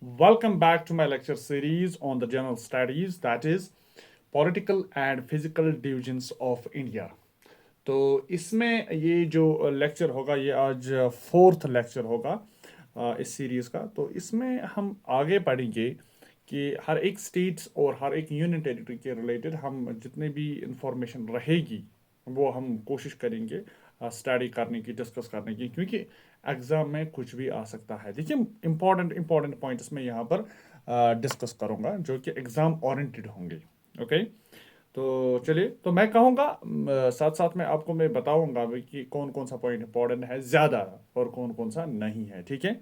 Welcome back to my lecture series on the general studies, that is political and physical divisions of India. तो इसमें ये जो lecture होगा ये आज फोर्थ लेक्चर होगा इस सीरीज़ का। तो इसमें हम आगे पढ़ेंगे कि हर एक स्टेट्स और हर एक यूनियन टेरिटरी के रिलेटेड हम जितने भी इंफॉर्मेशन रहेगी वो हम कोशिश करेंगे स्टडी करने की, डिस्कस करने की, क्योंकि एग्ज़ाम में कुछ भी आ सकता है। देखिए, इंपॉर्टेंट पॉइंट्स मैं यहाँ पर डिस्कस करूँगा जो कि एग्ज़ाम ओरिएंटेड होंगे। ओके, तो चलिए, तो मैं कहूँगा साथ साथ में आपको मैं बताऊँगा भी कि कौन कौन सा पॉइंट इंपॉर्टेंट है ज़्यादा और कौन कौन सा नहीं है। ठीक है,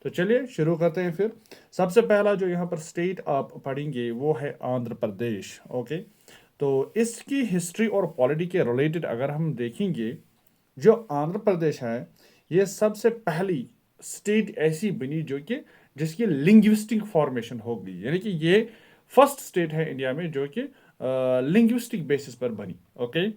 तो चलिए शुरू करते हैं फिर। सबसे पहला जो यहाँ पर स्टेट आप पढ़ेंगे वो है आंध्र प्रदेश। ओके, तो इसकी हिस्ट्री और पॉलिटी के रिलेटेड अगर हम देखेंगे, जो आंध्र प्रदेश है ये सबसे पहली स्टेट ऐसी बनी जो कि जिसकी लिंग्विस्टिक फॉर्मेशन हो गई, यानी कि ये फर्स्ट स्टेट है इंडिया में जो कि लिंग्विस्टिक बेसिस पर बनी। ओके,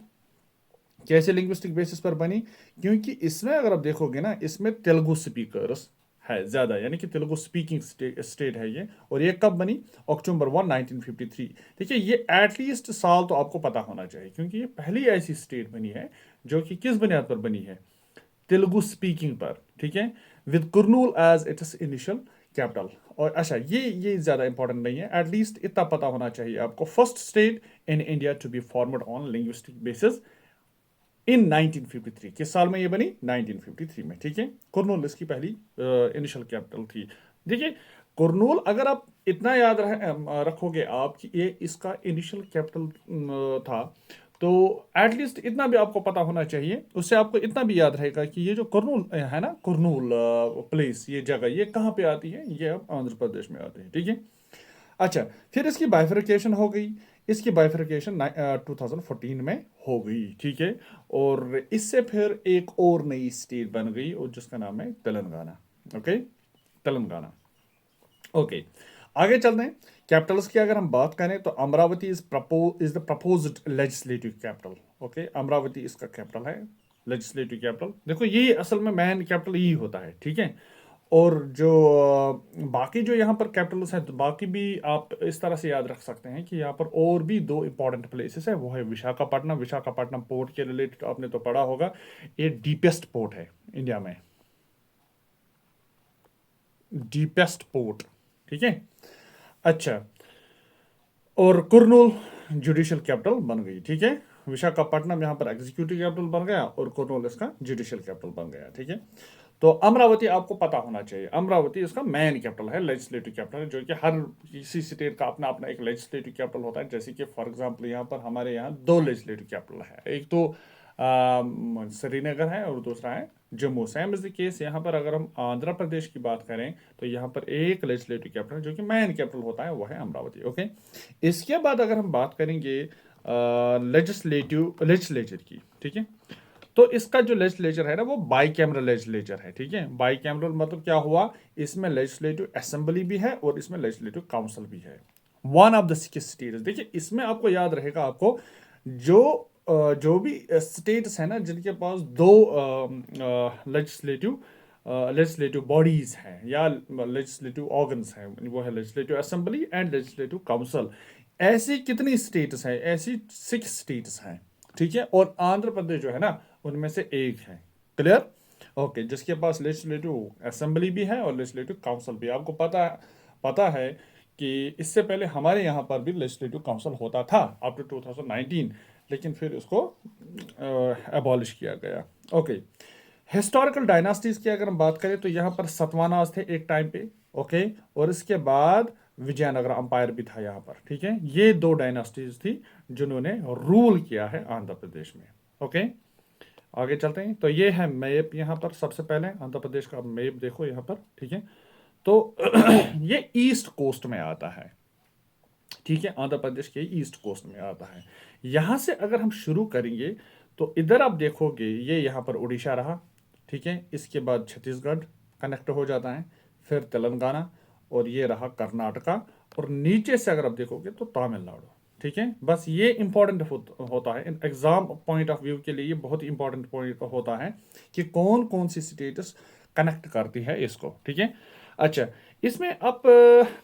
कैसे लिंग्विस्टिक बेसिस पर बनी? क्योंकि इसमें अगर आप देखोगे ना, इसमें तेलुगु स्पीकर्स है ज़्यादा, यानी कि तेलुगु स्पीकिंग स्टेट है ये। और ये कब बनी? अक्टूबर 1 1953। देखिए, ये एटलीस्ट साल तो आपको पता होना चाहिए क्योंकि ये पहली ऐसी स्टेट बनी है जो कि किस बुनियाद पर बनी है? तेलुगु स्पीकिंग पर। ठीक है, with Kurnool as its initial capital. और अच्छा, ये ज़्यादा इंपॉर्टेंट नहीं है, एटलीस्ट इतना पता होना चाहिए आपको, first state in India to be formed on linguistic basis in 1953। किस साल में ये बनी? 1953 में। ठीक है, कुरनूल इसकी पहली इनिशियल कैपिटल थी। देखिए, कुरनूल अगर आप इतना याद रखोगे आप कि ये इसका इनिशियल कैपिटल था, तो एटलीस्ट इतना भी आपको पता होना चाहिए। उससे आपको इतना भी याद रहेगा कि ये जो कुरनूल है ना, कुरनूल प्लेस, ये जगह ये कहाँ पे आती है? ये अब आंध्र प्रदेश में आती है। ठीक है, अच्छा, फिर इसकी बाइफरकेशन हो गई। इसकी बाइफरकेशन 2014 में हो गई। ठीक है, और इससे फिर एक और नई स्टेट बन गई और जिसका नाम है तेलंगाना। ओके, तेलंगाना। ओके, आगे चलते हैं। कैपिटल्स की अगर हम बात करें तो Amravati is the proposed legislative capital. Okay, Amravati इसका कैपिटल है, लेजिस्लेटिव कैपिटल। देखो, ये असल में मैन कैपिटल यही होता है। ठीक है, और जो बाकी जो यहाँ पर कैपिटल्स हैं, तो बाकी भी आप इस तरह से याद रख सकते हैं कि यहाँ पर और भी दो इंपॉर्टेंट प्लेसेस है। वो है विशाखापट्टनम। विशाखापट्टनम पोर्ट के रिलेटेड आपने तो पढ़ा होगा, ये डीपेस्ट पोर्ट है इंडिया में, डीपेस्ट पोर्ट। ठीक है, अच्छा, और कुरनूल जुडिशियल कैपिटल बन गई। ठीक है, विशाखापट्टनम यहाँ पर एग्जीक्यूटिव कैपिटल बन गया और कुरनूल इसका जुडिशियल कैपिटल बन गया। ठीक है, तो अमरावती आपको पता होना चाहिए, अमरावती इसका मेन कैपिटल है, लेजिस्लेटिव कैपिटल है, जो कि हर किसी स्टेट का अपना अपना एक लेजिस्लेटिव कैपिटल होता है। जैसे कि फॉर एग्जांपल यहाँ पर हमारे यहाँ दो लेजिस्लेटिव कैपिटल है, एक तो श्रीनगर है और दूसरा है Jammu. Same is the case यहाँ पर अगर हम आंध्र प्रदेश की बात करें तो यहाँ पर एक लेजिस्लेटिव कैपिटल जो कि मेन कैपिटल होता है वो है अमरावती। ओके, इसके बाद अगर हम बात करेंगे लेजिस्लेचर की, ठीक है, तो इसका जो लेजिस्लेचर है ना वो बाई कैमरल लेजिस्लेचर है। ठीक है, बाई कैमरल मतलब क्या हुआ? इसमें लेजिस्लेटिव असेंबली भी है और इसमें लेजिस्लेटिव काउंसिल भी है। One of the six states. देखिए, इसमें आपको याद रहेगा, आपको जो जो भी स्टेट्स है ना जिनके पास दो लेजिस्लेटिव लेजिस्लेटिव बॉडीज हैं या लेजिस्लेटिव ऑर्गन्स हैं, वो है legislative assembly and legislative council. ऐसी कितनी स्टेट्स हैं? ऐसी 6 स्टेट्स हैं। ठीक है, और आंध्र प्रदेश जो है ना उनमें से एक है। क्लियर? ओके, जिसके पास लेजिस्लेटिव असेंबली भी है और लेजिस्लेटिव काउंसिल भी। आपको पता है कि इससे पहले हमारे यहाँ पर भी लेजिस्लेटिव काउंसिल होता था अप टू 2019, लेकिन फिर उसको एबॉलिश किया गया। ओके, हिस्टोरिकल डायनास्टीज की अगर हम बात करें तो यहाँ पर सतवानास थे एक टाइम पे। ओके, और इसके बाद विजयनगर अंपायर भी था यहाँ पर। ठीक है, ये दो डायनास्टीज थी जिन्होंने रूल किया है आंध्र प्रदेश में। ओके, आगे चलते हैं। तो ये है मैप, यहाँ पर सबसे पहले आंध्र प्रदेश का मैप देखो यहाँ पर। ठीक है, तो ये ईस्ट कोस्ट में आता है। ठीक है, आंध्र प्रदेश के ईस्ट कोस्ट में आता है। यहाँ से अगर हम शुरू करेंगे तो इधर आप देखोगे ये यहाँ पर उड़ीसा रहा। ठीक है, इसके बाद छत्तीसगढ़ कनेक्ट हो जाता है, फिर तेलंगाना, और ये रहा कर्नाटका, और नीचे से अगर आप देखोगे तो तमिलनाडु। ठीक है, बस ये इंपॉर्टेंट होता है in exam point of view के लिए, ये बहुत इंपॉर्टेंट पॉइंट होता है कि कौन कौन सी स्टेट्स कनेक्ट करती है इसको। ठीक है, अच्छा, इसमें आप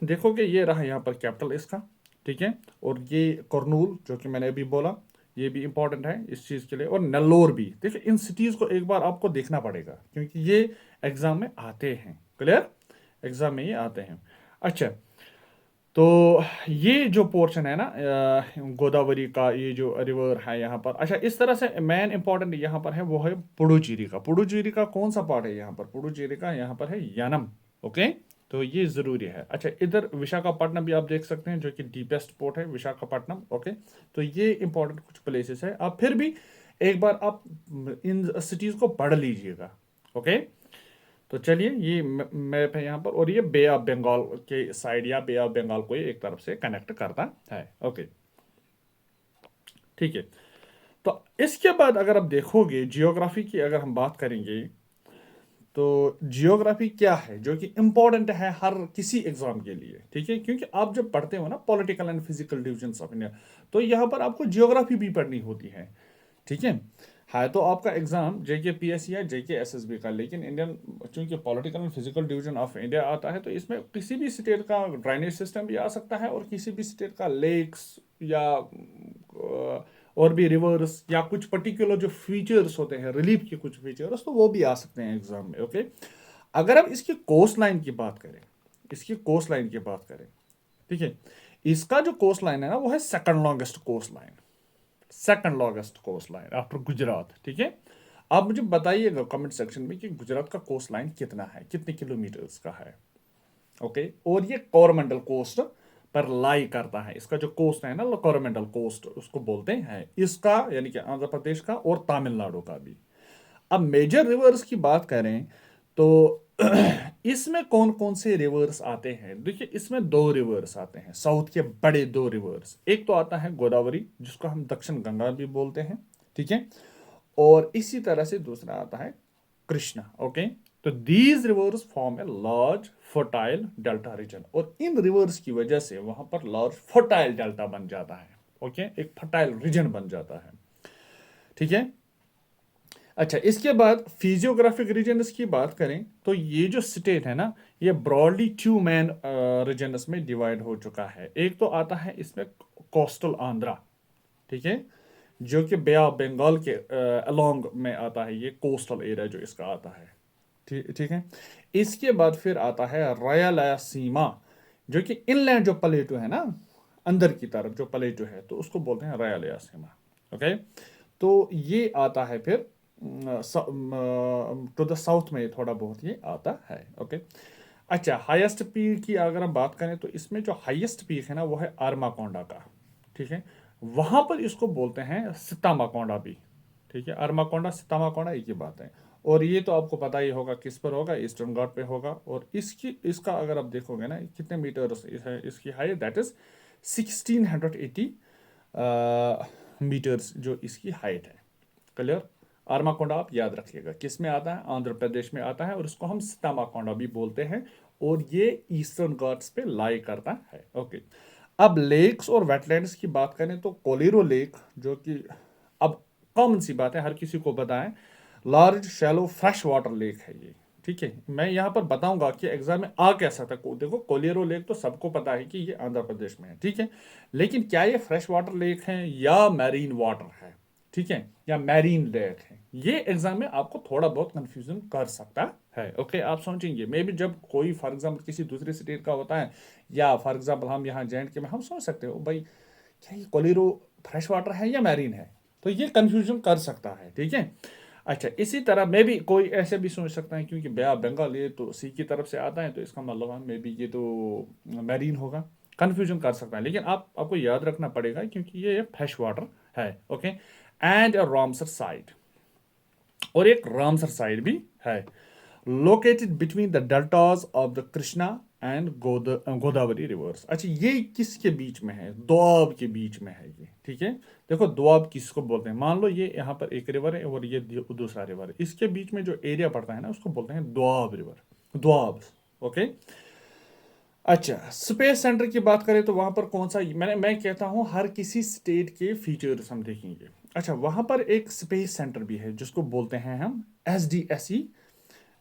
देखोगे ये रहा यहाँ पर कैपिटल इसका, ठीक है। और ये कुरनूल जो कि मैंने अभी बोला, ये भी इंपॉर्टेंट है इस चीज़ के लिए, और नेल्लोर भी। देखिए इन सिटीज़ को एक बार आपको देखना पड़ेगा क्योंकि ये एग्जाम में आते हैं, क्लियर, एग्जाम में ये आते हैं। अच्छा, तो ये जो पोर्शन है ना गोदावरी का, ये जो रिवर है यहाँ पर, अच्छा इस तरह से मेन इंपॉर्टेंट यहाँ पर है वो है पुडुचेरी का। पुडुचेरी का कौन सा पार्ट है यहाँ पर? पुडुचेरी का यहाँ पर है यानम, ओके। तो ये जरूरी है। अच्छा, इधर विशाखापट्टनम भी आप देख सकते हैं जो कि डीपेस्ट पोर्ट है विशाखापट्टनम, ओके। तो ये इंपॉर्टेंट कुछ प्लेसेस है। आप फिर भी एक बार आप इन सिटीज को पढ़ लीजिएगा, ओके। तो चलिए ये मैप है यहाँ पर, और ये बे ऑफ बंगाल के साइड या बे ऑफ बंगाल को ये एक तरफ से कनेक्ट करता है, ओके, ठीक है। तो इसके बाद अगर आप देखोगे जियोग्राफी की अगर हम बात करेंगे, तो जियोग्राफी क्या है जो कि इंपॉर्टेंट है हर किसी एग्जाम के लिए, ठीक है। क्योंकि आप जब पढ़ते हो ना political and physical divisions of India, तो यहाँ पर आपको जियोग्राफी भी पढ़नी होती है, ठीक है। है तो आपका एग्जाम जेके पीएससी या जेके एसएसबी का, लेकिन इंडियन चूंकि political and physical division of India आता है, तो इसमें किसी भी स्टेट का ड्राइनेज सिस्टम भी आ सकता है, और किसी भी स्टेट का लेक्स या और भी रिवर्स या कुछ पर्टिकुलर जो फीचर्स होते हैं, रिलीफ के कुछ फीचर्स, तो वो भी आ सकते हैं एग्जाम में, ओके। अगर हम इसकी कोस्ट लाइन की बात करें, इसकी कोस्ट लाइन की बात करें, ठीक है, इसका जो कोस्ट लाइन है ना वो है second longest coast line, second longest coast line after Gujarat, ठीक है। आप मुझे बताइएगा कमेंट सेक्शन में कि गुजरात का कोस्ट लाइन कितना है, कितने किलोमीटर्स का है, ओके। और ये कोरोमंडल कोस्ट पर लाई करता है, इसका जो कोस्ट है ना कोरोमंडल कोस्ट उसको बोलते हैं, इसका यानी कि आंध्र प्रदेश का और तमिलनाडु का भी। अब मेजर रिवर्स की बात करें तो इसमें कौन कौन से रिवर्स आते हैं? देखिए इसमें दो रिवर्स आते हैं, साउथ के बड़े दो रिवर्स। एक तो आता है गोदावरी जिसको हम दक्षिण गंगा भी बोलते हैं, ठीक है। और इसी तरह से दूसरा आता है कृष्णा, ओके। तो these rivers form a large fertile delta region, और इन रिवर्स की वजह से वहां पर लार्ज फर्टाइल डेल्टा बन जाता है, ओके, एक फर्टाइल रीजन बन जाता है, ठीक है। अच्छा, इसके बाद फिजियोग्राफिक रीजन्स की बात करें तो ये जो स्टेट है ना, ये ब्रॉडली टू मैन रीजन्स में डिवाइड हो चुका है। एक तो आता है इसमें कोस्टल आंध्रा, ठीक है, जो कि बे ऑफ बंगाल के अलोंग में आता है, ये कोस्टल एरिया जो इसका आता है, ठीक ठीक है। इसके बाद फिर आता है रायलसीमा, जो कि इनलैंड जो प्लेटो है ना, अंदर की तरफ जो प्लेटो है, तो उसको बोलते हैं रायलसीमा, ओके। तो ये आता है फिर टू द साउथ में थोड़ा बहुत ये आता है, ओके। अच्छा, हाईएस्ट पीक की अगर हम बात करें तो इसमें जो हाईएस्ट पीक है ना वो है अरमाकोंडा का, ठीक है। वहां पर इसको बोलते हैं सीतामाकोंडा भी, ठीक है। अरमाकोंडा सीतामाकोंडा एक ही बात है। और ये तो आपको पता ही होगा किस पर होगा, ईस्टर्न घाट पे होगा। और इसका अगर आप देखोगे ना कितने मीटर है इसकी हाइट, दैट इज 1680 मीटर्स जो इसकी हाइट है, क्लियर। आरमाकोंडा आप याद रखिएगा किस में आता है, आंध्र प्रदेश में आता है, और इसको हम सीतामाकोंडा भी बोलते हैं, और ये ईस्टर्न घाट्स पे लाई करता है, ओके। अब लेक्स और वेटलैंड्स की बात करें तो कोलेरो लेक, जो कि अब कॉमन सी बात है हर किसी को पता है, large shallow fresh water lake है ये, ठीक है। मैं यहाँ पर बताऊंगा कि एग्जाम में आ क्या सकता है। देखो कोलेरो लेक तो सबको पता है कि ये आंध्र प्रदेश में है, ठीक है। लेकिन क्या ये फ्रेश वाटर लेक है या मैरीन वाटर है, ठीक है, या मैरीन लेक है, ये एग्जाम में आपको थोड़ा बहुत कंफ्यूजन कर सकता है, ओके। आप सोचेंगे मे बी जब कोई फॉर एग्जाम्पल किसी दूसरे स्टेट का होता है, या फॉर एग्जाम्पल हम यहाँ जे एंड के में हम सोच सकते हो भाई क्या ये कोलेरो फ्रेश वाटर है या मैरीन है, तो ये कंफ्यूजन कर सकता है, ठीक है। अच्छा, इसी तरह मे भी कोई ऐसे भी सोच सकता है क्योंकि बे ऑफ बंगाल ये तो सी की तरफ से आता है, तो इसका मतलब है मे बी ये तो मैरीन होगा, कंफ्यूजन कर सकता है। लेकिन आपको याद रखना पड़ेगा क्योंकि ये फ्रेश वाटर है, ओके। एंड रामसर साइट, और एक रामसर साइट भी है, located between the deltas of the Krishna and Godavari reverse. अच्छा, ये किसके बीच में है? दोआब के बीच में है ये, ठीक है। देखो दोआब किसको बोलते हैं, मान लो ये यहाँ पर एक रिवर है और ये दूसरा रिवर है, इसके बीच में जो एरिया पड़ता है ना उसको बोलते हैं दोआब रिवर, दोआब, ओके। अच्छा, स्पेस सेंटर की बात करें तो वहां पर कौन सा, मैं कहता हूं हर किसी स्टेट के फीचर्स हम देखेंगे। अच्छा, वहां पर एक स्पेस सेंटर भी है जिसको बोलते हैं हम SDSE,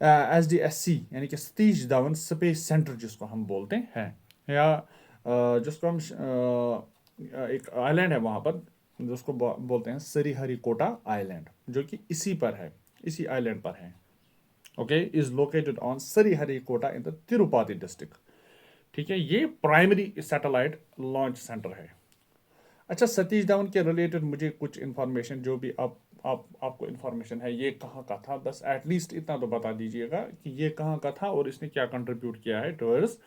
SDSC यानी कि सतीश धवन स्पेस सेंटर जिसको हम बोलते हैं, या जिसको हम एक आइलैंड है वहाँ पर जिसको बोलते हैं श्रीहरिकोटा आइलैंड, जो कि इसी पर है, इसी आइलैंड पर है। Okay, is located on Sriharikota in the Tirupati district. ठीक है, ये प्राइमरी सैटेलाइट लॉन्च सेंटर है। अच्छा, सतीश धवन के रिलेटेड मुझे कुछ इन्फॉर्मेशन जो भी आपको इन्फॉर्मेशन है, ये कहाँ का था, बस एटलीस्ट इतना तो बता दीजिएगा कि ये कहाँ का था और इसने क्या कंट्रीब्यूट किया है टुवर्ड्स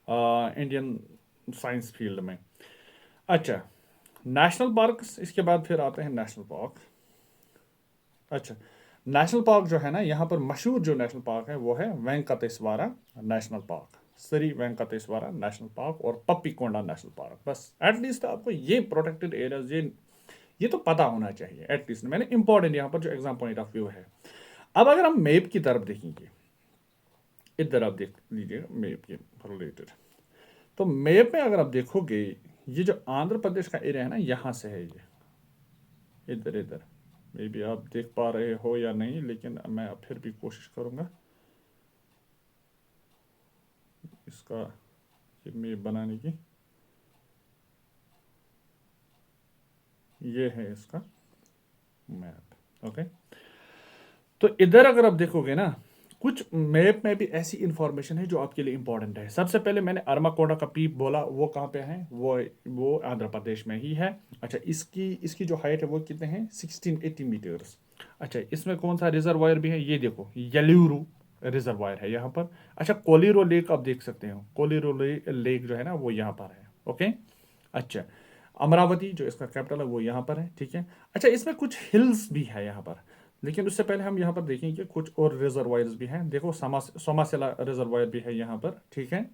इंडियन साइंस फील्ड में। अच्छा, नेशनल पार्क्स, इसके बाद फिर आते हैं नेशनल पार्क। अच्छा, नेशनल पार्क जो है ना, यहाँ पर मशहूर जो नेशनल पार्क है वो है Venkateswara national park, Shri Venkateswara national park और पप्पीकोंडा नेशनल पार्क। बस एटलीस्ट आपको ये प्रोटेक्टेड एरियाज, ये तो पता होना चाहिए एटलीस्ट। मैंने इंपॉर्टेंट यहाँ पर जो एग्जाम पॉइंट ऑफ व्यू है। अब अगर हम मैप की तरफ देखेंगे, इधर आप देख लीजिए मैप के रिलेटेड, तो मैप में अगर आप देखोगे, ये जो आंध्र प्रदेश का एरिया है ना, यहाँ से है ये, इधर इधर। मे बी आप देख पा रहे हो या नहीं, लेकिन मैं फिर भी कोशिश करूँगा इसका ये मैप बनाने की। ये है इसका मैप। ओके, तो इधर अगर आप देखोगे ना, कुछ मैप में भी ऐसी इंफॉर्मेशन है जो आपके लिए इंपॉर्टेंट है। सबसे पहले मैंने अरमाकोंडा का पीक बोला, वो कहाँ पे है, वो आंध्र प्रदेश में ही है। अच्छा, इसकी इसकी जो हाइट है वो कितने हैं, 1680 मीटर्स। अच्छा, इसमें कौन सा रिजर्वायर भी है, ये देखो, येलूरू रिजर्वायर है यहाँ पर। अच्छा, कोलीरो लेक आप देख सकते हो, कोलीरो लेक जो है ना वो यहाँ पर है। ओके, अच्छा, अमरावती जो इसका कैपिटल है वो यहाँ पर है। ठीक है, अच्छा, इसमें कुछ हिल्स भी है यहाँ पर, लेकिन उससे पहले हम यहाँ पर देखेंगे कुछ और रिजर्वायर्स भी हैं। देखो, सोमासेला रिजर्वायर भी है यहाँ पर। ठीक है,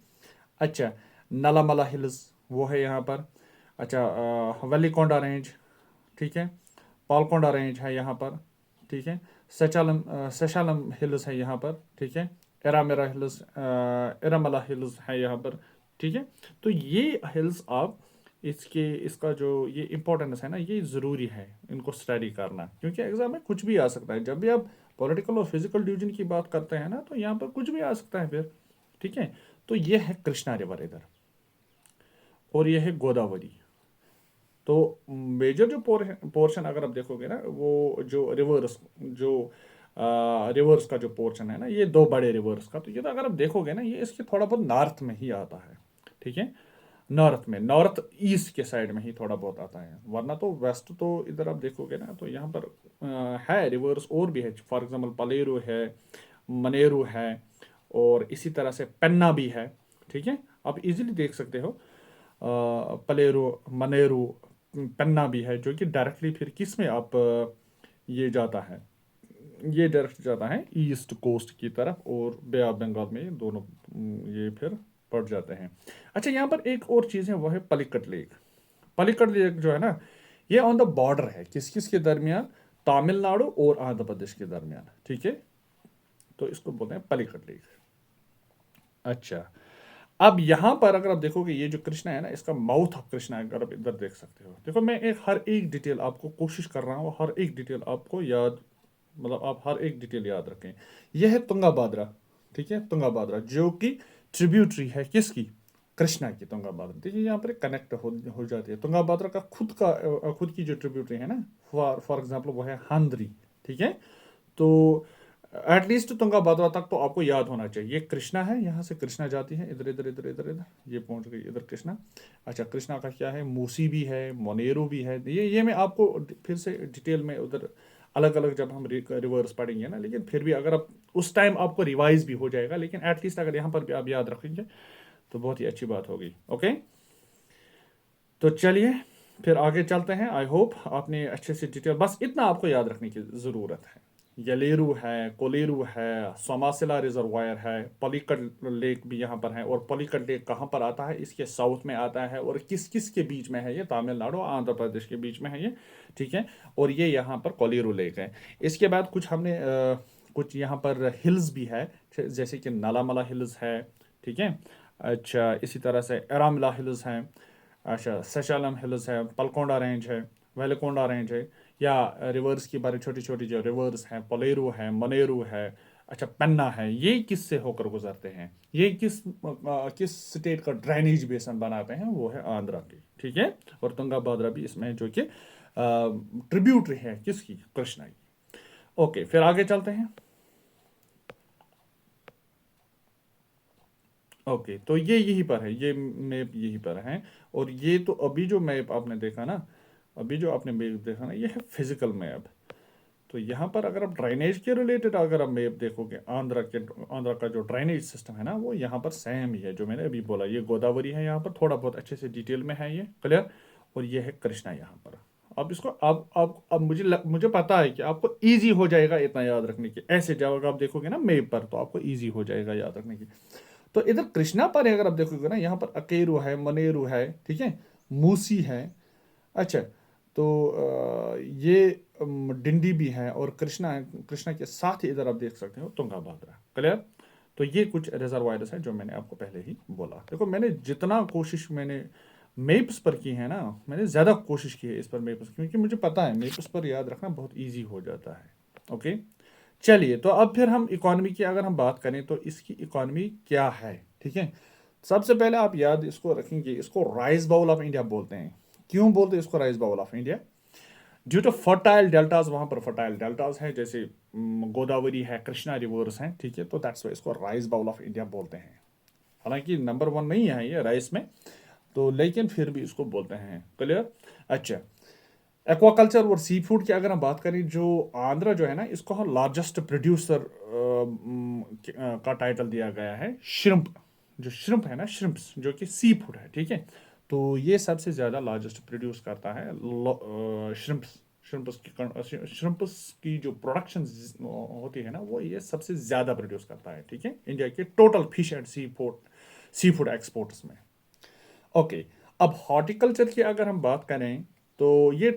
अच्छा, नलामला हिल्स वो है यहाँ पर। अच्छा, वेलिकोंडा रेंज, ठीक है, पालकोंडा रेंज है यहाँ पर। ठीक है, सेशालम हिल्स है यहाँ पर। ठीक है, एरामेरा हिल्स, एरामला हिल्स है यहाँ पर। ठीक है, तो ये हिल्स आप इसका जो ये इम्पोर्टेंस है ना, ये ज़रूरी है इनको स्टडी करना, क्योंकि एग्जाम में कुछ भी आ सकता है। जब भी आप पॉलिटिकल और फिजिकल डिवीजन की बात करते हैं ना, तो यहाँ पर कुछ भी आ सकता है फिर। ठीक है, तो ये है कृष्णा रिवर इधर, और ये है गोदावरी। तो मेजर जो पोर्शन अगर आप देखोगे ना, वो जो रिवर्स का जो पोर्शन है ना, ये दो बड़े रिवर्स का, तो ये तो अगर आप देखोगे ना, ये इसके थोड़ा बहुत नॉर्थ में ही आता है। ठीक है, नॉर्थ में, नॉर्थ ईस्ट के साइड में ही थोड़ा बहुत आता है, वरना तो वेस्ट तो इधर आप देखोगे ना, तो यहाँ पर है रिवर्स और भी है। फॉर एग्जांपल पलेरू है, मनेरू है, और इसी तरह से पेन्ना भी है। ठीक है, आप इजीली देख सकते हो, पलेरू, मनेरू, पेन्ना भी है, जो कि डायरेक्टली फिर किस में आप ये जाता है, ये डायरेक्ट जाता है ईस्ट कोस्ट की तरफ, और बे ऑफ बंगाल में ये दोनों ये फिर पड़ जाते हैं। अच्छा, यहाँ पर एक और चीज़ है, वो है पलिकट लेक। पलिकट लेक जो है ना, ये ऑन द बॉर्डर है, किस किस के दरमियान, तमिलनाडु और आंध्र प्रदेश के दरमियान। ठीक है, तो इसको बोलते हैं पलिकट लेक। अच्छा, अब यहाँ पर अगर आप देखोगे, ये जो कृष्णा है ना, इसका माउथ ऑफ कृष्णा है, अगर आप इधर देख सकते हो। देखो, मैं हर एक डिटेल आपको कोशिश कर रहा हूँ, हर एक डिटेल आपको याद, मतलब आप हर एक डिटेल याद रखें। यह है तुंगाभाद्रा। ठीक है, तुंगाभाद्रा जो कि ट्रिब्यूटरी है किसकी, कृष्णा की। तुंगाभाद्रा देखिए यहाँ पर कनेक्ट हो जाती है। तुंगाभाद्रा का खुद की जो ट्रिब्यूटरी है ना, फॉर एग्जाम्पल वो है हांद्री। ठीक है, तो एटलीस्ट तुंगा भद्रा तक तो आपको याद होना चाहिए। ये कृष्णा है, यहाँ से कृष्णा जाती है इधर इधर इधर इधर इधर, ये पहुंच गई इधर कृष्णा। अच्छा, कृष्णा का क्या है, मूसी भी है, मोनेरो भी है। ये मैं आपको फिर से डिटेल में उधर अलग अलग जब हम रिवर्स पढ़ेंगे ना, लेकिन फिर भी अगर आप उस टाइम आपको रिवाइज भी हो जाएगा, लेकिन एटलीस्ट अगर यहाँ पर भी आप याद रखेंगे तो बहुत ही अच्छी बात होगी। ओके, तो चलिए फिर आगे चलते हैं। आई होप आपने अच्छे से डिटेल, बस इतना आपको याद रखने की ज़रूरत है। यलेरू है, कोलेरू है, सोमासिला रिजर्वायर है, पलिकट लेक भी यहाँ पर है। और पलिकट लेक कहाँ पर आता है, इसके साउथ में आता है, और किस किस के बीच में है, ये तमिलनाडु और आंध्र प्रदेश के बीच में है ये। ठीक है, और ये यहाँ पर कोलेरू लेक है। इसके बाद कुछ हमने कुछ यहाँ पर हिल्स भी है, जैसे कि नलामला हिल्स है। ठीक है, अच्छा, इसी तरह से एरामला हिल्स हैं। अच्छा, सशालम हिल्स है, पलकोंडा रेंज है, वेलकोंडा रेंज है, या रिवर्स की बारे छोटी छोटी जो रिवर्स हैं, पलेरू है, मनेरू है, अच्छा, पन्ना है, ये किससे होकर गुजरते हैं, ये किस स्टेट का ड्रेनेज बेसन बनाते हैं, वो है आंध्रा की, ठीक है। और तुंगाभद्रा भी इसमें जो कि ट्रिब्यूटरी है किसकी, कृष्णा की। ओके, फिर आगे चलते हैं। ओके, तो ये यहीं पर है, ये मैप यहीं पर है। और ये तो अभी जो मैप आपने देखा ना, अभी जो आपने मैप देखा ना, ये है फिजिकल मैप। तो यहाँ पर अगर आप ड्राइनेज के रिलेटेड अगर आप मैप देखोगे, आंध्रा का जो ड्राइनेज सिस्टम है ना, वो यहाँ पर सेम ही है जो मैंने अभी बोला। ये गोदावरी है यहाँ पर, थोड़ा बहुत अच्छे से डिटेल में है ये क्लियर। और ये है कृष्णा यहाँ पर। अब इसको अब मुझे पता है कि आपको इजी हो जाएगा इतना याद रखने की। ऐसे जब आप देखोगे ना मैप पर, तो आपको इजी हो जाएगा याद रखने की। तो इधर कृष्णा पर अगर आप देखोगे ना, यहाँ पर अकेरू है, मनेरू है, ठीक है, मूसी है। अच्छा, तो ये डिंडी भी है, और कृष्णा के साथ ही इधर आप देख सकते हो तुंगाभद्रा क्लियर। तो ये कुछ रिजर्वायर्स हैं जो मैंने आपको पहले ही बोला। देखो, मैंने जितना कोशिश मैंने मेप्स पर की है ना, मैंने ज़्यादा कोशिश की है इस पर मेप्स, क्योंकि मुझे पता है मेप्स पर याद रखना बहुत ईजी हो जाता है। ओके, चलिए, तो अब फिर हम इकोनॉमी की अगर हम बात करें तो इसकी इकोनॉमी क्या है, ठीक है। सबसे पहले आप याद इसको रखेंगे, इसको राइस बाउल ऑफ इंडिया बोलते हैं। क्यों बोलते हैं इसको rice bowl of India? Due to fertile deltas, वहां पर फर्टाइल डेल्टाज है, जैसे गोदावरी है, कृष्णा रिवर्स हैं, ठीक है। तो दैट्स वाई इसको राइस बाउल ऑफ इंडिया बोलते हैं। हालांकि नंबर वन नहीं है ये राइस में, तो लेकिन फिर भी इसको बोलते हैं क्लियर। अच्छा, एक्वाकल्चर और सी फूड की अगर हम बात करें, जो आंध्रा जो है ना, इसको हम लार्जेस्ट प्रोड्यूसर का टाइटल दिया गया है। श्रिम्प, जो श्रिम्प है ना, श्रिम्प्स जो कि सी फूड है, ठीक है। तो ये सबसे ज़्यादा लार्जेस्ट प्रोड्यूस करता है श्रिम्प्स। श्रिम्प्स की जो प्रोडक्शन होती है ना, वो ये सबसे ज़्यादा प्रोड्यूस करता है, ठीक है, इंडिया के total fish and sea food exports में। ओके, अब हॉर्टिकल्चर की अगर हम बात करें, तो ये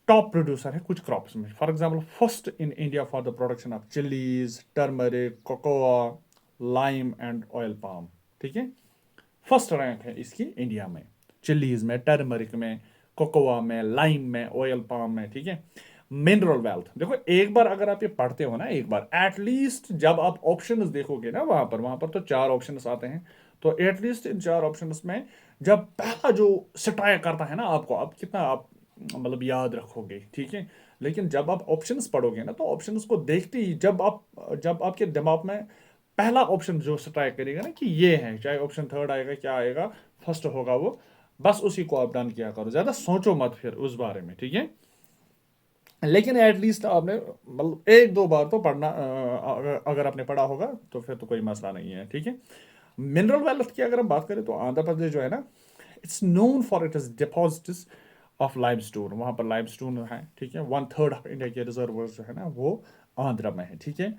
टॉप प्रोड्यूसर है कुछ क्रॉप्स में। For example, first in India for the production of chillies, turmeric, cocoa, lime and oil palm, ठीक है। फर्स्ट रैंक है इसकी इंडिया में, चिलीज में, टर्मरिक में, कोकोआ में, लाइम में, ऑयल पाम में, ठीक है। मिनरल वेल्थ, देखो एक बार अगर आप ये पढ़ते हो ना, एक बार एटलीस्ट जब आप ऑप्शंस देखोगे ना, वहां पर तो चार ऑप्शंस आते हैं। तो एटलीस्ट इन चार ऑप्शंस में जब पहला जो स्ट्राइक करता है ना आपको, आप कितना आप मतलब याद रखोगे, ठीक है। लेकिन जब आप ऑप्शंस पढ़ोगे ना, तो ऑप्शंस को देखते ही जब आपके दिमाग में पहला ऑप्शन जो स्ट्राइक करेगा ना कि ये है, चाहे ऑप्शन थर्ड आएगा क्या आएगा, फर्स्ट होगा वो, बस उसी को आप डन किया करो, ज्यादा सोचो मत फिर उस बारे में, ठीक है। लेकिन एटलीस्ट आपने मतलब एक दो बार तो पढ़ना, अगर आपने पढ़ा होगा तो फिर तो कोई मसला नहीं है, ठीक है। मिनरल वेल्थ की अगर हम बात करें, तो आंध्र प्रदेश जो है ना, it's known for it is deposits of limestone. वहाँ पर लाइमस्टोन है, ठीक है। वन थर्ड ऑफ इंडिया के रिजर्व जो है ना, वो आंध्र में है, ठीक है।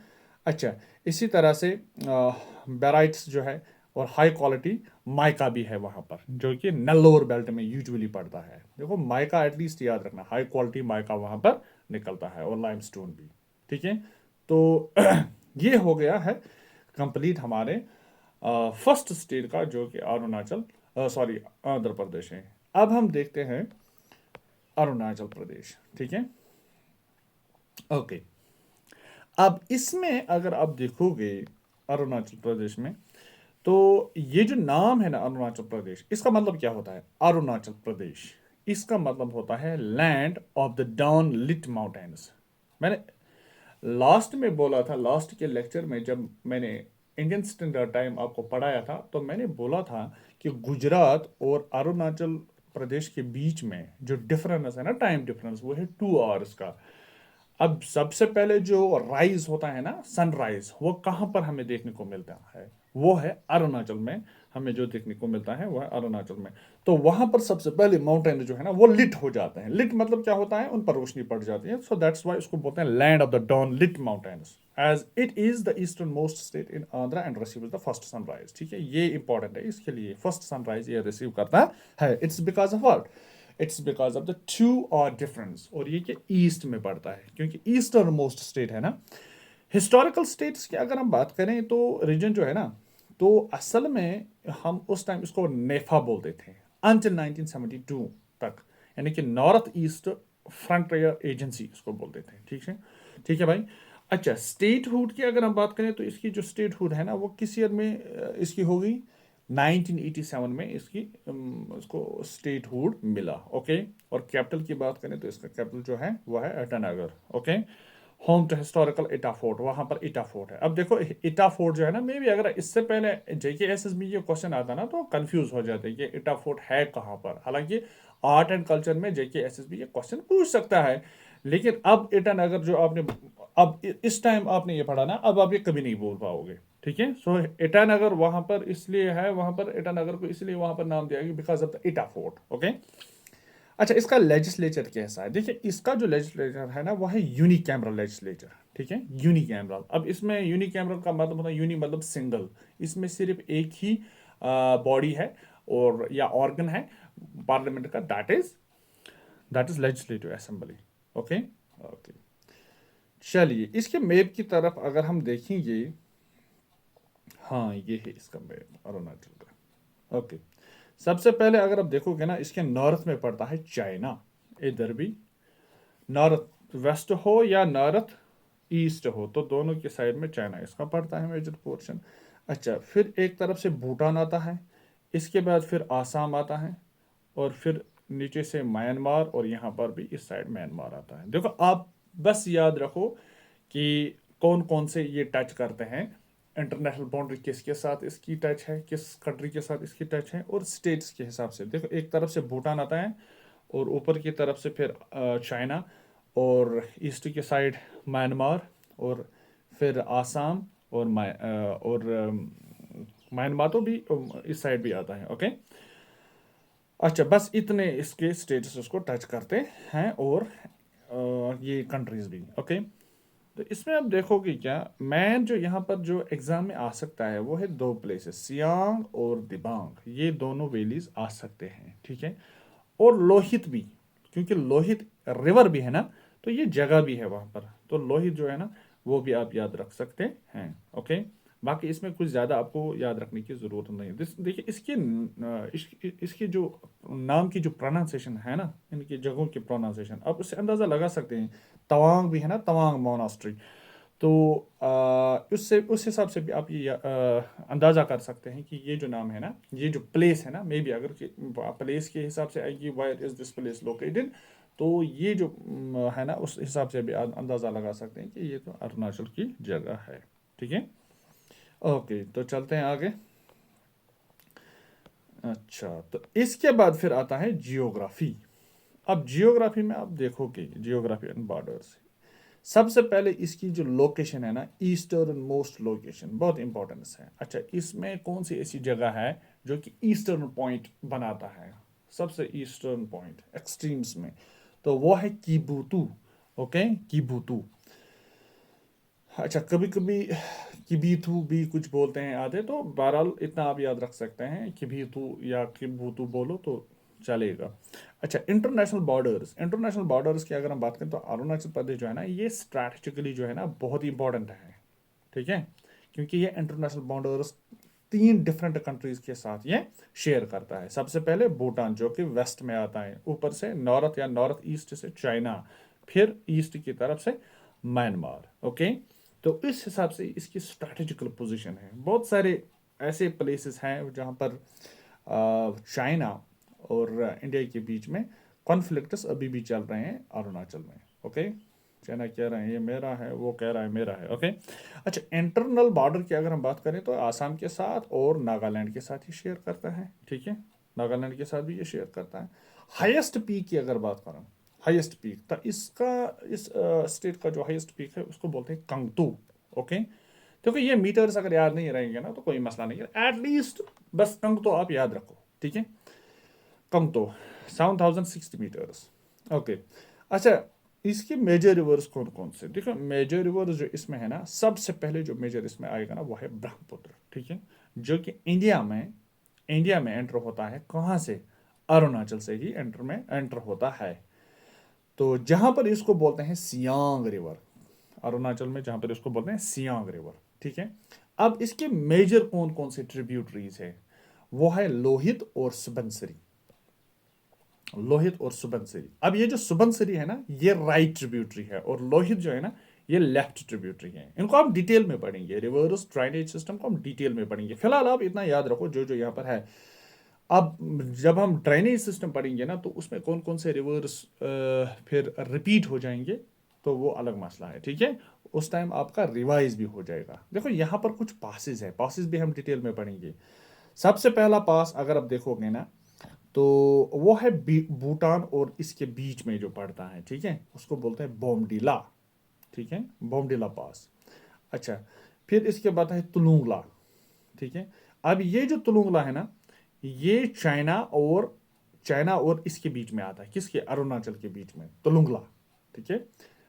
अच्छा, इसी तरह से बेराइट्स जो है, और हाई क्वालिटी माइका भी है वहाँ पर, जो कि नेल्लोर बेल्ट में यूजुअली पड़ता है। देखो, माइका एटलीस्ट याद रखना, हाई क्वालिटी माइका वहाँ पर निकलता है, और लाइमस्टोन भी, ठीक है। तो ये हो गया है कंप्लीट हमारे फर्स्ट स्टेट का, जो कि अरुणाचल, सॉरी, आंध्र प्रदेश है। अब हम देखते हैं अरुणाचल प्रदेश, ठीक है। ओके, अब इसमें अगर आप देखोगे अरुणाचल प्रदेश में, तो ये जो नाम है ना अरुणाचल प्रदेश, इसका मतलब क्या होता है? अरुणाचल प्रदेश, इसका मतलब होता है land of the dawn lit mountains. मैंने लास्ट में बोला था, लास्ट के लेक्चर में जब मैंने इंडियन स्टैंडर्ड टाइम आपको पढ़ाया था, तो मैंने बोला था कि गुजरात और अरुणाचल प्रदेश के बीच में जो डिफरेंस है ना, टाइम डिफरेंस, वो है 2 आवर्स का। अब सबसे पहले जो राइज होता है ना, सनराइज, वो कहाँ पर हमें देखने को मिलता है? वो है अरुणाचल में। हमें जो देखने को मिलता है वो है अरुणाचल में। तो वहां पर सबसे पहले माउंटेन जो है ना, वो लिट हो जाते हैं। लिट मतलब क्या होता है? उन पर रोशनी पड़ जाती है। सो दैट्स वाई उसको बोलते हैं land of the dawn lit mountains, as it is the eastern most state in Andhra and receive the first sunrise, ठीक है। ये इंपॉर्टेंट है, इसके लिए फर्स्ट सनराइज ये रिसीव करता है। It's because of what? It's because of the two और डिफरेंस, और ये कि ईस्ट में पड़ता है, क्योंकि ईस्टर्न मोस्ट स्टेट है ना। हिस्टोरिकल स्टेट्स की अगर हम बात करें, तो रीजन जो है ना, तो असल में हम उस टाइम इसको नेफा बोलते थे अंटिल 1972 तक, यानी कि नॉर्थ ईस्ट फ्रंटियर एजेंसी इसको बोलते थे, ठीक है, ठीक है भाई। अच्छा, स्टेटहुड की अगर हम बात करें तो इसकी जो स्टेटहुड है ना वो किस ईयर में इसकी हो गई? 1987 में इसकी इसको स्टेटहुड मिला। ओके। और कैपिटल की बात करें तो इसका कैपिटल जो है वो है Itanagar. Okay. Home to historical Ita fort, वहां पर इटा फोर्ट है। अब देखो इटा फोर्ट जो है ना, मे भी अगर इससे पहले जेके एसएसबी ये क्वेश्चन आता ना तो कंफ्यूज हो जाते हैं कि इटा फोर्ट है कहाँ पर। हालांकि आर्ट एंड कल्चर में जेके एसएसबी ये क्वेश्चन पूछ सकता है, लेकिन अब ईटानगर जो आपने अब इस टाइम आपने ये पढ़ा ना, अब आप ये कभी नहीं बोल पाओगे। ठीक है। सो ईटानगर वहां पर इसलिए है, वहां पर ईटानगर को इसलिए वहां पर नाम दिया गया बिकॉज ऑफ द इटा फोर्ट। ओके। अच्छा, इसका लेजिस्लेचर कैसा है? देखिए, इसका जो लेजिस्लेचर है ना वो है यूनिकैमरल लेजिस्लेचर। ठीक है, यूनिकैमरल। अब इसमें यूनिकैमरल का मतलब होता है, यूनि मतलब सिंगल, इसमें सिर्फ एक ही बॉडी है और या ऑर्गन है पार्लियामेंट का, that is legislative assembly. Okay. Okay. चलिए, इसके मैप की तरफ अगर हम देखेंगे, हाँ ये है इसका मैप अरुणाचल का। ओके। सबसे पहले अगर आप देखोगे ना, इसके नॉर्थ में पड़ता है चाइना, इधर भी नॉर्थ वेस्ट हो या नॉर्थ ईस्ट हो तो दोनों की साइड में चाइना इसका पड़ता है मेजर पोर्शन। अच्छा, फिर एक तरफ से भूटान आता है, इसके बाद फिर आसाम आता है, और फिर नीचे से म्यांमार, और यहाँ पर भी इस साइड म्यांमार आता है। देखो, आप बस याद रखो कि कौन कौन से ये टच करते हैं, इंटरनेशनल बाउंड्री किसके साथ इसकी टच है, किस कंट्री के साथ इसकी टच है, और स्टेट्स के हिसाब से देखो, एक तरफ से भूटान आता है और ऊपर की तरफ से फिर चाइना, और ईस्ट की साइड म्यांमार, और फिर आसाम, और म्यांमार तो भी इस साइड भी आता है। ओके। अच्छा, बस इतने इसके स्टेट्स उसको टच करते हैं, और ये कंट्रीज भी। ओके। तो इसमें आप देखोगे क्या, मैन जो यहाँ पर जो एग्जाम में आ सकता है वो है दो प्लेसेस, सियांग और दिबांग, ये दोनों वैलीज आ सकते हैं। ठीक है। और लोहित भी, क्योंकि लोहित रिवर भी है ना, तो ये जगह भी है वहां पर, तो लोहित जो है ना वो भी आप याद रख सकते हैं। ओके। बाकी इसमें कुछ ज़्यादा आपको याद रखने की ज़रूरत नहीं है। देखिए, इसकी जो नाम की जो प्रोनाउंसिएशन है ना, इनकी जगहों की प्रोनाउंसिएशन, आप उससे अंदाज़ा लगा सकते हैं। तवांग भी है ना, तवांग मोनास्ट्री, तो उससे उस हिसाब से भी आप ये अंदाज़ा कर सकते हैं कि ये जो नाम है ना, ये जो प्लेस है ना, मे बी अगर प्लेस के हिसाब से आएगी, wire is this place located, तो ये जो है ना उस हिसाब से भी अंदाज़ा लगा सकते हैं कि ये तो अरुणाचल की जगह है। ठीक है। ओके, तो चलते हैं आगे। अच्छा, तो इसके बाद फिर आता है जियोग्राफी। अब जियोग्राफी में आप देखोगे, जियोग्राफी एंड बॉर्डर्स, सबसे पहले इसकी जो लोकेशन है ना, ईस्टर्न मोस्ट लोकेशन बहुत इंपॉर्टेंस है। अच्छा, इसमें कौन सी ऐसी जगह है जो कि ईस्टर्न पॉइंट बनाता है, सबसे ईस्टर्न पॉइंट एक्सट्रीम्स में, तो वो है किबुतू। ओके, किबुतू। अच्छा, कभी कभी किबीथू भी कुछ बोलते हैं आधे, तो बहरहाल इतना आप याद रख सकते हैं, किबीथू या किबूतू बोलो तो चलेगा। अच्छा, इंटरनेशनल बॉर्डर्स की अगर हम बात करें तो अरुणाचल प्रदेश जो है ना, ये स्ट्रैटेजिकली जो है ना बहुत इंपॉर्टेंट है। ठीक है, क्योंकि ये इंटरनेशनल बॉर्डर्स तीन डिफरेंट कंट्रीज के साथ ये शेयर करता है। सबसे पहले भूटान जो कि वेस्ट में आता है, ऊपर से नॉर्थ या नॉर्थ ईस्ट से चाइना, फिर ईस्ट की तरफ से म्यांमार। ओके। तो इस हिसाब से इसकी स्ट्रैटेजिकल पोजीशन है। बहुत सारे ऐसे प्लेसेस हैं जहाँ पर चाइना और इंडिया के बीच में कॉन्फ्लिक्ट्स अभी भी चल रहे हैं अरुणाचल में। ओके। चाइना कह रहे हैं ये मेरा है, वो कह रहा है मेरा है। ओके। अच्छा, इंटरनल बॉर्डर की अगर हम बात करें तो आसाम के साथ और नागालैंड के साथ ही शेयर करता है। ठीक है, नागालैंड के साथ भी ये शेयर करता है। हाईएस्ट पीक की अगर बात करें, हाईएस्ट पीक, तो इसका इस स्टेट का जो हाईएस्ट पीक है उसको बोलते हैं कंगतू। ओके। देखो, ये मीटर्स अगर याद नहीं रहेंगे ना तो कोई मसला नहीं है, एटलीस्ट बस कंगतो आप याद रखो। ठीक है, कंगतो 7,060 मीटर्स। ओके। अच्छा, इसके मेजर रिवर्स कौन कौन से? देखो, मेजर रिवर्स जो इसमें है ना, सबसे पहले जो मेजर इसमें आएगा ना वो है ब्रह्मपुत्र। ठीक है, जो कि इंडिया में एंटर होता है, कहाँ से? अरुणाचल से ही एंटर होता है। तो जहां पर इसको बोलते हैं सियांग रिवर, अरुणाचल में जहां पर इसको बोलते हैं सियांग रिवर। ठीक है। अब इसके मेजर कौन कौन से ट्रिब्यूटरीज है? वो है लोहित और सुबनसिरी। लोहित और सुबनसिरी। अब ये जो सुबनसिरी है ना, ये राइट ट्रिब्यूटरी है, और लोहित जो है ना, ये लेफ्ट ट्रिब्यूटरी है। इनको हम डिटेल में पढ़ेंगे, रिवर्स ड्रेनेज सिस्टम को हम डिटेल में पढ़ेंगे। फिलहाल आप इतना याद रखो जो जो यहाँ पर है। अब जब हम ड्रेनेज सिस्टम पढ़ेंगे ना, तो उसमें कौन कौन से रिवर्स फिर रिपीट हो जाएंगे, तो वो अलग मसला है, ठीक है। उस टाइम आपका रिवाइज भी हो जाएगा। देखो यहाँ पर कुछ पासेस है, पासेस भी हम डिटेल में पढ़ेंगे। सबसे पहला पास अगर आप देखोगे ना, तो वो है भूटान और इसके बीच में जो पड़ता है, ठीक है, उसको बोलते हैं बोमडीला, ठीक है, बोमडीला पास। अच्छा, फिर इसके बाद है तुलुंगला, ठीक है। अब ये जो तुलुंगला है ना, ये चाइना और इसके बीच में आता है, किसके, अरुणाचल के बीच में तुलुंगला, ठीक है।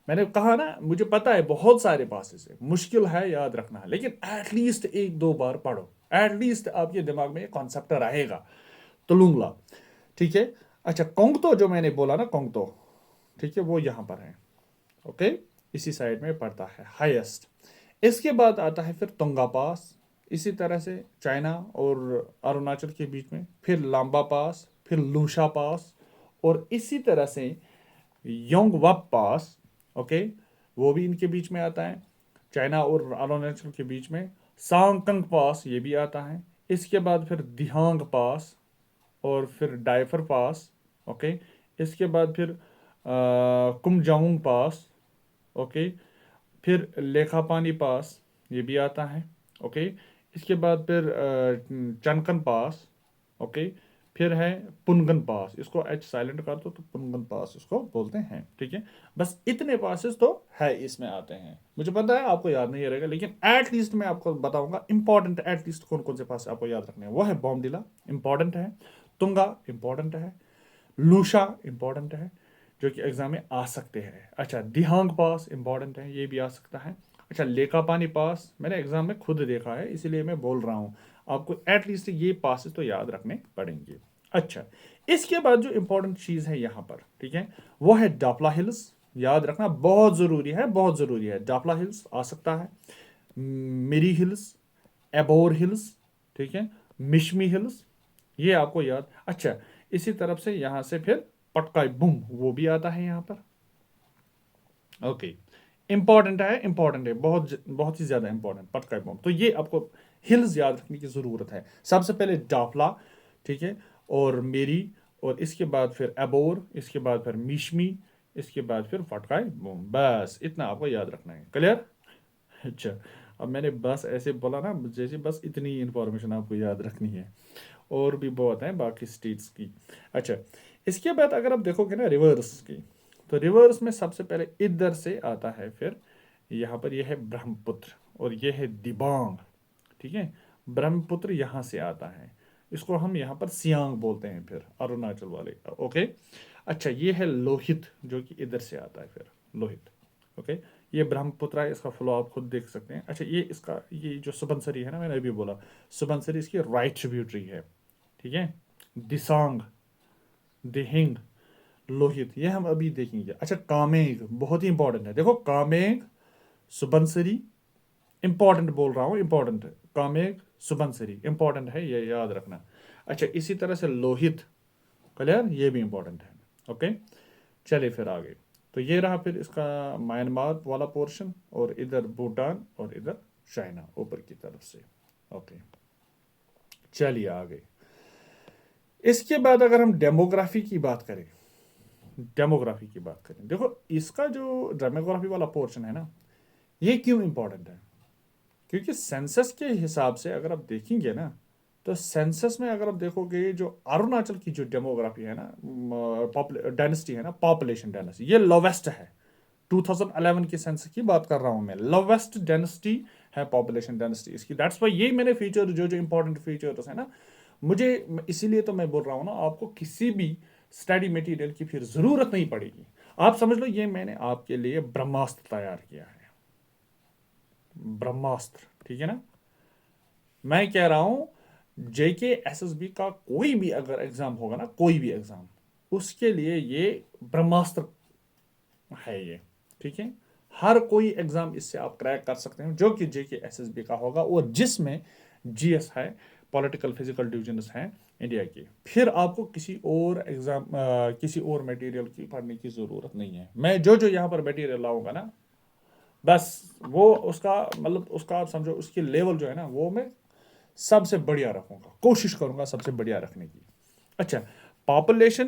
मैंने कहा ना, मुझे पता है बहुत सारे पासेस है, मुश्किल है याद रखना है, लेकिन एटलीस्ट एक दो बार पढ़ो, एटलीस्ट आपके दिमाग में ये कॉन्सेप्ट रहेगा। तुलुंगला, ठीक है। अच्छा, कोंगतो जो मैंने बोला ना, कोंगतो, ठीक है, वो यहां पर है, ओके, इसी साइड में पड़ता है हाईएस्ट। इसके बाद आता है फिर तुंगा पास, इसी तरह से चाइना और अरुणाचल के बीच में, फिर लांबा पास, फिर लूशा पास, और इसी तरह से योंगवाप पास, ओके, वो भी इनके बीच में आता है, चाइना और अरुणाचल के बीच में। सांगकंग पास ये भी आता है। इसके बाद फिर दिहांग पास, और फिर डाइफर पास, ओके। इसके बाद फिर कुमजांग पास, ओके। फिर लेखापानी पास ये भी आता है, ओके। इसके बाद फिर चनकन पास, ओके। फिर है पुनगन पास, इसको एच साइलेंट कर दो तो पुनगन पास इसको बोलते हैं, ठीक है। बस इतने पासेस तो है इसमें आते हैं। मुझे पता है आपको याद नहीं रहेगा, लेकिन एटलीस्ट मैं आपको बताऊंगा इंपॉर्टेंट, एटलीस्ट कौन कौन से पास आपको याद रखने हैं। वो है बॉम्डिला, इंपॉर्टेंट है। तुंगा इंपॉर्टेंट है। लूशा इंपॉर्टेंट है, जो कि एग्जाम में आ सकते हैं। अच्छा, दिहांग पास इंपॉर्टेंट है, ये भी आ सकता है। अच्छा, लेकापानी पास मैंने एग्जाम में खुद देखा है, इसलिए मैं बोल रहा हूँ, आपको एटलीस्ट ये पासेस तो याद रखने पड़ेंगे। अच्छा, इसके बाद जो इंपॉर्टेंट चीज़ है यहाँ पर, ठीक है, वो है डापला हिल्स। याद रखना बहुत ज़रूरी है, बहुत ज़रूरी है। डापला हिल्स आ सकता है, मिरी हिल्स, एबोर हिल्स, ठीक है, मिशमी हिल्स, ये आपको याद। अच्छा, इसी तरफ से यहां से फिर पटकाई बुम वो भी आता है यहाँ पर, ओके। इंपॉर्टेंट है, इंपॉर्टेंट है, बहुत बहुत ही ज्यादा इंपॉर्टेंट पटकाई बुम। तो ये आपको हिल्स याद रखने की जरूरत है। सबसे पहले डाफला, ठीक है, और मेरी, और इसके बाद फिर एबोर, इसके बाद फिर मिशमी, इसके बाद फिर फटकाई बुम। बस इतना आपको याद रखना है। क्लियर? अच्छा, अब मैंने बस ऐसे बोला ना, जैसे बस इतनी इंफॉर्मेशन आपको याद रखनी है, और भी बहुत है बाकी स्टेट्स की। अच्छा, इसके बाद अगर आप देखोगे ना रिवर्स की, तो रिवर्स में सबसे पहले इधर से आता है, फिर यहाँ पर यह है ब्रह्मपुत्र, और यह है दिबांग, ठीक है। ब्रह्मपुत्र यहाँ से आता है, इसको हम यहाँ पर सियांग बोलते हैं, फिर अरुणाचल वाले, ओके। अच्छा, ये है लोहित, जो कि इधर से आता है, फिर लोहित, ओके। ये ब्रह्मपुत्र है, इसका फ्लो आप खुद देख सकते हैं। अच्छा, ये इसका ये जो सुबनसरी है ना, मैंने अभी बोला, सुबनसरी इसकी राइट ट्रिब्यूटरी है, ठीक है। दिसांग, दिहिंग, लोहित, ये हम अभी देखेंगे। अच्छा, कामेंग बहुत ही इंपॉर्टेंट है, देखो कामेंग, सुबनसरी, इंपॉर्टेंट बोल रहा हूँ, इंपॉर्टेंट है। कामेंग, सुबनसरी इंपॉर्टेंट है, ये याद रखना। अच्छा, इसी तरह से लोहित, क्लियर, ये भी इंपॉर्टेंट है, ओके। चलिए फिर आगे। तो ये रहा फिर इसका म्यांमार वाला पोर्शन, और इधर भूटान, और इधर चाइना ऊपर की तरफ से, ओके। चलिए आगे। इसके बाद अगर हम डेमोग्राफी की बात करें, डेमोग्राफी की बात करें, देखो इसका जो डेमोग्राफी वाला पोर्शन है ना, ये क्यों इंपॉर्टेंट है? क्योंकि सेंसस के हिसाब से अगर आप देखेंगे ना, तो सेंसस में अगर आप देखोगे, जो अरुणाचल की जो डेमोग्राफी है ना, डायनेस्टी है ना, पॉपुलेशन डायनेस्टी, ये लोवेस्ट है। 2011 की सेंसस की बात कर रहा हूं मैं, लोवेस्ट डायनेस्टी है, पॉपुलेशन डायनेस्टी इसकी। दैट्स वाई ये मैंने फीचर, जो जो इंपॉर्टेंट फीचर्स है ना, मुझे, इसीलिए तो मैं बोल रहा हूँ ना, आपको किसी भी स्टडी मटेरियल की फिर जरूरत नहीं पड़ेगी। आप समझ लो, ये मैंने आपके लिए ब्रह्मास्त्र तैयार किया है, ब्रह्मास्त्र, ठीक है ना। मैं कह रहा हूं, जेके एसएसबी का कोई भी अगर एग्जाम होगा ना, कोई भी एग्जाम, उसके लिए ये ब्रह्मास्त्र है ये, ठीक है। हर कोई एग्जाम इससे आप क्रैक कर सकते हैं, जो कि जेके एसएसबी का होगा, और जिसमें जीएस है, पॉलिटिकल फिजिकल डिविजन्स हैं इंडिया की। फिर आपको किसी और एग्जाम, किसी और मटेरियल की पढ़ने की जरूरत नहीं है। मैं जो जो यहाँ पर मटेरियल लाऊंगा ना, बस वो उसका मतलब उसका आप समझो उसकी लेवल जो है ना वो मैं सबसे बढ़िया रखूंगा, कोशिश करूंगा सबसे बढ़िया रखने की। अच्छा, पॉपुलेशन,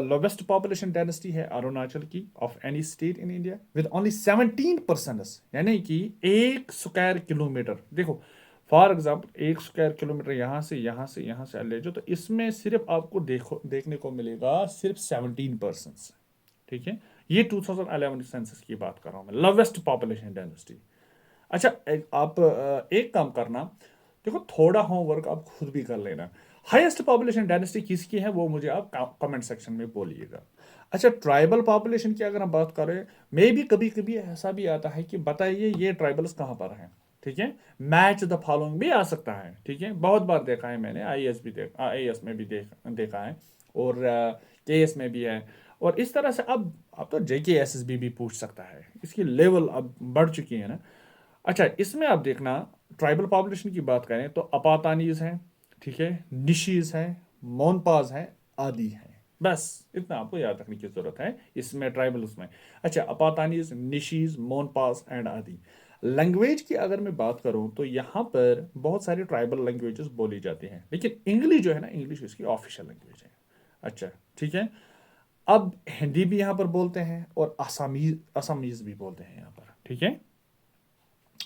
लोवेस्ट पॉपुलेशन डेंसिटी है अरुणाचल की of any state in India with only 17%, यानी कि 1 स्क्वायर किलोमीटर, देखो फॉर एग्जाम्पल 1 स्क्वायर किलोमीटर यहाँ से ले जाओ, तो इसमें सिर्फ आपको देखने को मिलेगा सिर्फ 17%। ठीक है, ये 2011 सेंसस की बात कर रहा हूँ मैं, लोवेस्ट पॉपुलेशन डेंसिटी। अच्छा, आप एक काम करना, देखो थोड़ा होमवर्क आप खुद भी कर लेना। हाईएस्ट पॉपुलेशन डायनेस्टी किसकी है वो मुझे आप कमेंट सेक्शन में बोलिएगा। अच्छा, ट्राइबल पॉपुलेशन की अगर हम बात करें, मे भी कभी कभी ऐसा भी आता है कि बताइए ये ट्राइबल्स कहाँ पर हैं। ठीक है, मैच द फॉलोइंग भी आ सकता है। ठीक है, बहुत बार देखा है मैंने, आई एस में भी देखा है, और के एस में भी है। और इस तरह से अब तो जेके एस एस भी पूछ सकता है, इसकी लेवल अब बढ़ चुकी है ना। अच्छा, इसमें आप देखना, ट्राइबल पॉपुलेशन की बात करें तो अपातानीज हैं, ठीक है, निशीज हैं, मोनपाज हैं, आदि हैं। बस इतना आपको याद रखने की जरूरत है इसमें ट्राइबल्स में। अच्छा, अपातानीज, निशीज, मोनपाज एंड आदि। लैंग्वेज की अगर मैं बात करूं तो यहाँ पर बहुत सारी ट्राइबल लैंग्वेजेस बोली जाती हैं, लेकिन इंग्लिश जो है ना, इंग्लिश इसकी ऑफिशियल लैंग्वेज है। अच्छा, ठीक है। अब हिंदी भी यहाँ पर बोलते हैं और असमीज असमीज भी बोलते हैं यहाँ पर। ठीक है,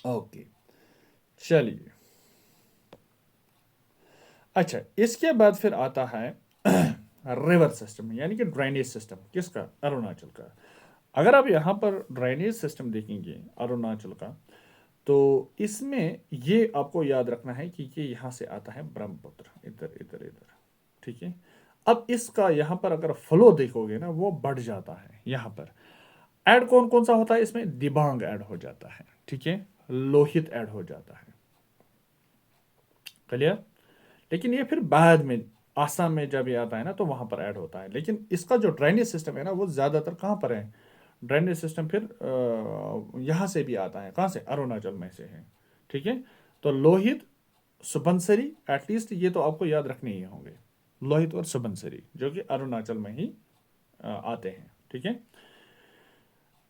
ओके, चलिए। अच्छा, इसके बाद फिर आता है रिवर सिस्टम, यानी कि ड्रेनेज सिस्टम, किसका, अरुणाचल का। अगर आप यहाँ पर ड्रेनेज सिस्टम देखेंगे अरुणाचल का, तो इसमें ये आपको याद रखना है कि ये यहाँ से आता है ब्रह्मपुत्र, इधर इधर इधर। ठीक है, अब इसका यहाँ पर अगर फ्लो देखोगे ना वो बढ़ जाता है। यहाँ पर ऐड कौन कौन सा होता है, इसमें दिबांग ऐड हो जाता है, ठीक है, लोहित ऐड हो जाता है। क्लियर। लेकिन ये फिर बाद में आसाम में जब ये आता है ना तो वहां पर ऐड होता है। लेकिन इसका जो ड्रेनेज सिस्टम है ना वो ज्यादातर कहाँ पर है, ड्रेनेज सिस्टम फिर यहाँ से भी आता है, कहाँ से, अरुणाचल में से है। ठीक है, तो लोहित, सुबनसिरी, एटलीस्ट ये तो आपको याद रखने ही होंगे, लोहित और सुबनसिरी जो कि अरुणाचल में ही आते हैं। ठीक है।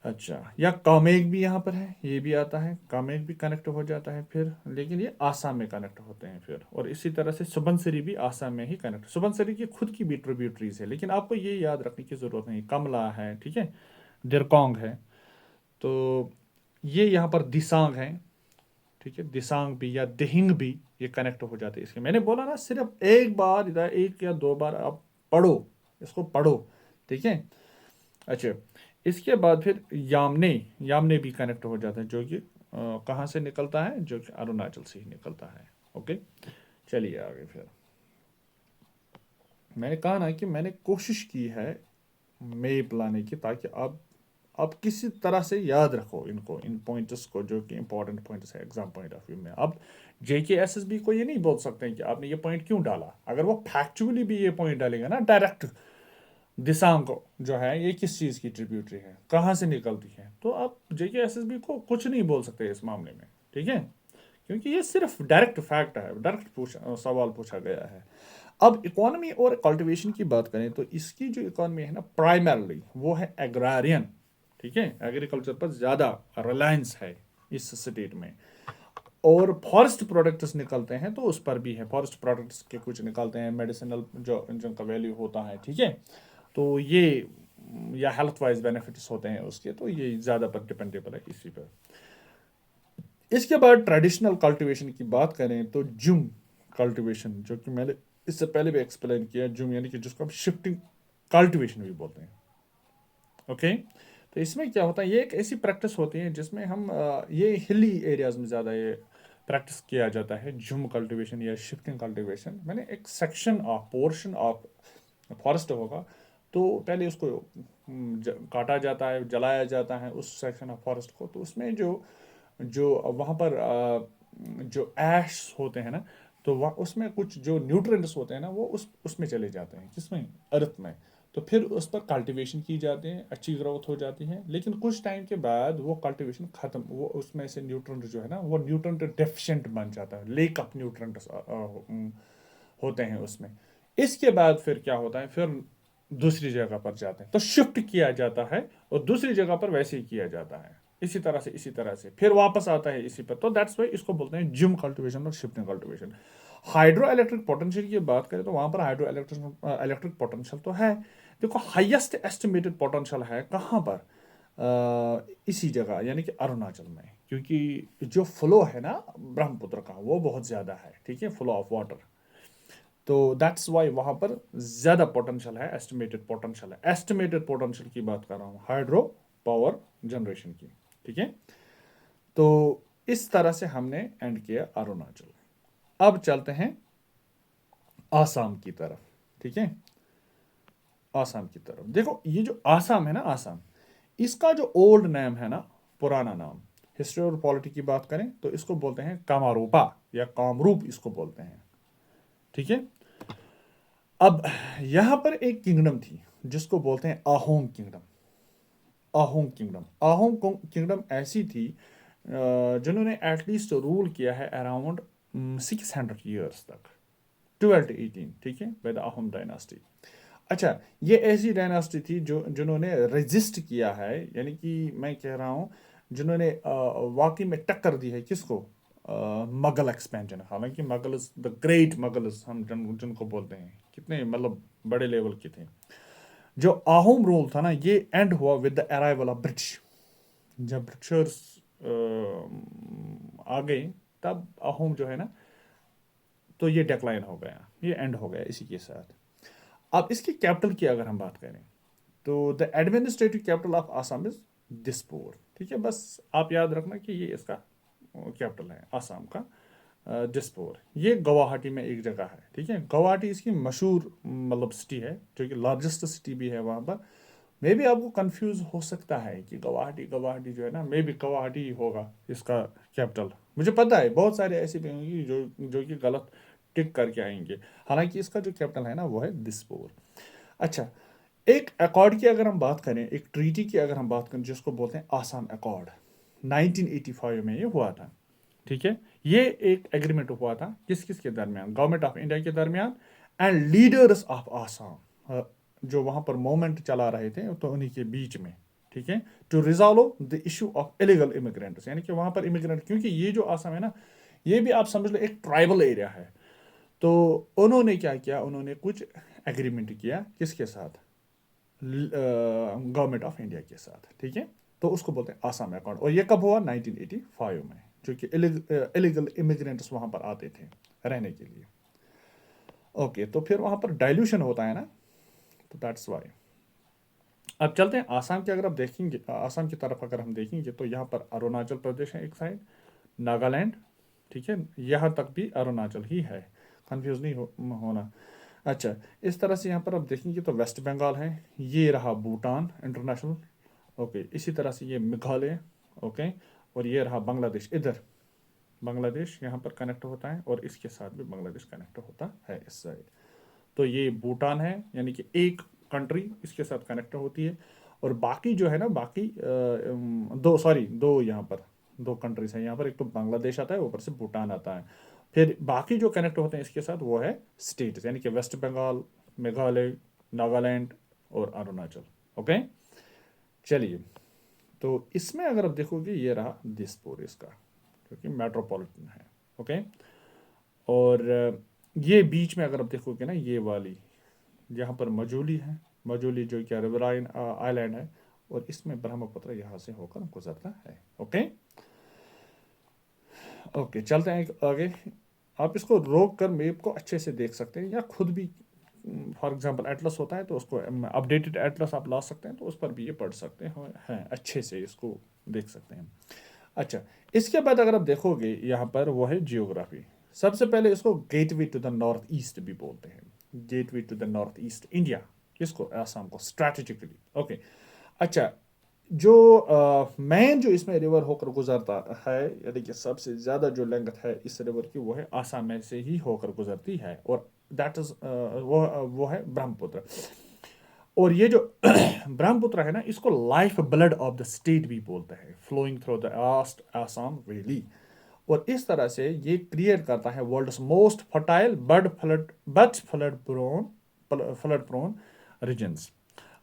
अच्छा, या कामेग भी यहाँ पर है, ये भी आता है, कामेग भी कनेक्ट हो जाता है फिर, लेकिन ये आसाम में कनेक्ट होते हैं फिर। और इसी तरह से सुबनसिरी भी आसाम में ही कनेक्ट, सुबनसिरी की खुद की भी ट्रिब्यूटरीज है, लेकिन आपको ये याद रखने की जरूरत नहीं, कमला है, ठीक है, दिरकोंग है, तो ये यहाँ पर दिसांग है। ठीक है, दिसांग भी या दिहिंग भी ये कनेक्ट हो जाते हैं इसके। मैंने बोला ना सिर्फ एक बार इधर, एक या दो बार आप पढ़ो, इसको पढ़ो। ठीक है। अच्छा, इसके बाद फिर यामने, यामने भी कनेक्ट हो जाता है, जो कि कहाँ से निकलता है, जो कि अरुणाचल से ही निकलता है। ओके, चलिए आगे फिर। मैंने कहा ना कि मैंने कोशिश की है मैप लाने की, ताकि आप किसी तरह से याद रखो इनको, इन पॉइंट्स को जो कि इंपॉर्टेंट पॉइंट्स है एग्जाम पॉइंट ऑफ व्यू में। अब जेके एसएसबी को ये नहीं बोल सकते हैं कि आपने ये पॉइंट क्यों डाला। अगर वो फैक्चुअली भी ये पॉइंट डालेगा ना डायरेक्ट, दिसांग जो है ये किस चीज़ की ट्रिब्यूटरी है, कहाँ से निकलती है, तो आप जेके एसएसबी को कुछ नहीं बोल सकते इस मामले में। ठीक है, क्योंकि ये सिर्फ डायरेक्ट फैक्ट है, डायरेक्ट सवाल पूछा गया है। अब इकोनॉमी और कल्टीवेशन की बात करें तो इसकी जो इकोनॉमी है ना प्राइमरली वो है एग्रारियन। ठीक है, एग्रीकल्चर पर ज़्यादा रिलायंस है इस स्टेट में। और फॉरेस्ट प्रोडक्ट्स निकलते हैं तो उस पर भी है, फॉरेस्ट प्रोडक्ट्स के कुछ निकलते हैं, मेडिसिनल जो जिनका वैल्यू होता है। ठीक है, तो ये या हेल्थ वाइज बेनिफिट्स होते हैं उसके, तो ये ज़्यादा पर डिपेंडेबल है इसी पर। इसके बाद ट्रेडिशनल कल्टीवेशन की बात करें तो जुम कल्टीवेशन, जो कि मैंने इससे पहले भी एक्सप्लेन किया, जुम यानी कि जिसको हम शिफ्टिंग कल्टीवेशन भी बोलते हैं। ओके, तो इसमें क्या होता है, ये एक ऐसी प्रैक्टिस होती है जिसमें हम ये हिली एरियाज में ज़्यादा ये प्रैक्टिस किया जाता है, जुम कल्टीवेशन या शिफ्टिंग कल्टीवेशन। मैंने एक section of portion of forest होगा, तो पहले उसको काटा जाता है, जलाया जाता है उस सेक्शन ऑफ फॉरेस्ट को, तो उसमें जो जो वहाँ पर जो ऐश होते हैं ना, तो वह उसमें कुछ जो न्यूट्रिएंट्स होते हैं ना वो उसमें चले जाते हैं, किसमें, अर्थ में। तो फिर उस पर कल्टीवेशन की जाती है, अच्छी ग्रोथ हो जाती है, लेकिन कुछ टाइम के बाद वो कल्टीवेशन खत्म, वो उसमें से न्यूट्रिएंट जो है ना वो न्यूट्रिएंट डेफिशिएंट बन जाता है, लेक ऑफ न्यूट्रिएंट्स होते हैं उसमें। इसके बाद फिर क्या होता है, फिर दूसरी जगह पर जाते हैं, तो शिफ्ट किया जाता है और दूसरी जगह पर वैसे ही किया जाता है। इसी तरह से फिर वापस आता है इसी पर। तो दैट्स वाई इसको बोलते हैं जिम कल्टिवेशन और shifting cultivation. Hydro electric potential की बात करें तो वहां पर हाइड्रो इलेक्ट्रिक इलेक्ट्रिक पोटेंशियल तो है। देखो हाईएस्ट एस्टिमेटेड पोटेंशियल है कहाँ पर, इसी जगह यानी कि अरुणाचल में, क्योंकि जो फ्लो है ना ब्रह्मपुत्र का वो बहुत ज़्यादा है, ठीक है, फ्लो ऑफ वाटर। तो दैट्स वाई वहाँ पर ज़्यादा पोटेंशियल है, एस्टिमेटेड पोटेंशियल है। एस्टिमेटेड पोटेंशियल की बात कर रहा हूँ हाइड्रो पावर जनरेशन की, ठीक है। तो इस तरह से हमने एंड किया अरुणाचल। अब चलते हैं आसाम की तरफ, ठीक है। आसाम की तरफ देखो, ये जो आसाम है ना, आसाम, इसका जो ओल्ड नेम है ना, पुराना नाम, हिस्ट्री और पॉलिटी की बात करें तो इसको बोलते हैं कामारूपा या कामरूप इसको बोलते हैं, ठीक है। अब यहां पर एक किंगडम थी जिसको बोलते हैं आहोम किंगडम। आहोम किंगडम ऐसी थी जिन्होंने एटलीस्ट रूल किया है अराउंड 600 ईयर्स तक, 12 to 18, ठीक है, बाय द आहोम डायनास्टी। अच्छा, ये ऐसी डायनास्टी थी जो जिन्होंने रेजिस्ट किया है, यानी कि मैं कह रहा हूँ जिन्होंने वाकई में टक्कर दी है किसको, मुगल एक्सपेंशन। हालांकि मुगल्स, द ग्रेट मुगल्स हम जिनको बोलते हैं, कितने मतलब बड़े लेवल के थे। जो आहोम रूल था ना, ये एंड हुआ with the arrival of British. जब ब्रिटिशर्स आ गए तब आहोम जो है ना, तो ये डिक्लाइन हो गया, ये एंड हो गया इसी के साथ। अब इसकी कैपिटल की अगर हम बात करें तो the administrative capital of Assam is Dispur, ठीक है। बस आप याद रखना कि ये इसका कैपिटल है आसाम का, दिसपुर। ये गुवाहाटी में एक जगह है, ठीक है। गुवाहाटी इसकी मशहूर मतलब सिटी है, जो कि लार्जेस्ट सिटी भी है वहाँ पर। मे भी आपको कंफ्यूज हो सकता है कि गुवाहाटी गुवाहाटी जो है ना, मे भी गुवाहाटी ही होगा इसका कैपिटल। मुझे पता है बहुत सारे ऐसे भी होंगे जो कि गलत टिक करके आएंगे। हालांकि इसका जो कैपिटल है ना वो है दिसपुर। अच्छा, एक अकॉर्ड की अगर हम बात करें, एक ट्रीटी की अगर हम बात करें जिसको बोलते हैं आसाम अकॉर्ड, 1985 में ये हुआ था, ठीक है। ये एक एग्रीमेंट हुआ था किस किस के दरमियान, गवर्नमेंट ऑफ इंडिया के दरमियान एंड लीडर्स ऑफ आसाम, जो वहां पर मूवमेंट चला रहे थे तो उन्हीं के बीच में, ठीक है, to resolve the issue of illegal immigrants. यानी कि वहां पर इमिग्रेंट, क्योंकि ये जो आसाम है ना, ये भी आप समझ लो एक ट्राइबल एरिया है। तो उन्होंने क्या किया, उन्होंने कुछ एग्रीमेंट किया किसके साथ, गवर्नमेंट ऑफ इंडिया के साथ, ठीक है। तो उसको बोलते हैं आसाम अकॉर्ड। और ये कब हुआ, 1985 में, जो कि इलीगल इमिग्रेंट्स वहां पर आते थे रहने के लिए। ओके, तो फिर वहां पर डाइल्यूशन होता है ना, तो दैट्स वाई। अब चलते हैं आसाम के, अगर आप देखेंगे आसाम की तरफ अगर हम देखेंगे तो यहाँ पर अरुणाचल प्रदेश है एक साइड, नागालैंड, ठीक है, यहाँ तक भी अरुणाचल ही है, कंफ्यूज नहीं होना। अच्छा, इस तरह से यहाँ पर आप देखेंगे तो वेस्ट बंगाल है, ये रहा भूटान इंटरनेशनल, ओके। इसी तरह से ये मेघालय, ओके। और ये रहा बांग्लादेश, इधर बांग्लादेश यहाँ पर कनेक्ट होता है और इसके साथ भी बांग्लादेश कनेक्ट होता है इस साइड। तो ये भूटान है, यानी कि एक कंट्री इसके साथ कनेक्ट होती है। और बाकी जो है ना, बाकी दो यहाँ पर दो कंट्रीज हैं यहाँ पर, एक तो बांग्लादेश आता है, ऊपर से भूटान आता है। फिर बाकी जो कनेक्ट होते हैं इसके साथ वो है स्टेट, यानी कि वेस्ट बंगाल, मेघालय, नागालैंड और अरुणाचल, ओके। चलिए, तो इसमें अगर आप देखोगे ये रहा दिसपुर इसका, जो कि मेट्रोपॉलिटन है, ओके। और ये बीच में अगर आप देखोगे ना, ये वाली यहाँ पर मजूली है, मजूली जो कि रिवराइन आइलैंड है, और इसमें ब्रह्मपुत्र यहाँ से होकर गुजरता है, ओके। ओके, चलते हैं आगे। आप इसको रोक कर मैप को अच्छे से देख सकते हैं, या खुद भी, फॉर एग्जांपल एटलस होता है तो उसको अपडेटेड एटलस आप ला सकते हैं, तो उस पर भी ये पढ़ सकते हैं अच्छे से, इसको देख सकते हैं। अच्छा, इसके बाद अगर आप देखोगे यहाँ पर वो है जियोग्राफी। सबसे पहले इसको gateway to the north east भी बोलते हैं, gateway to the north east India, इसको आसाम को स्ट्रैटेजिकली, ओके। अच्छा, जो मेन जो इसमें रिवर होकर गुजरता है, यानी कि सबसे ज़्यादा जो लेंथ है इस रिवर की वो है आसाम में से ही होकर गुजरती है, और दैट इज वो है ब्रह्मपुत्र। और ये जो ब्रह्मपुत्र है ना, इसको life blood of the state भी बोलते हैं, फ्लोइंग थ्रू द आस्ट आसाम वैली। और इस तरह से ये क्रिएट करता है world's most fertile but flood prone regions.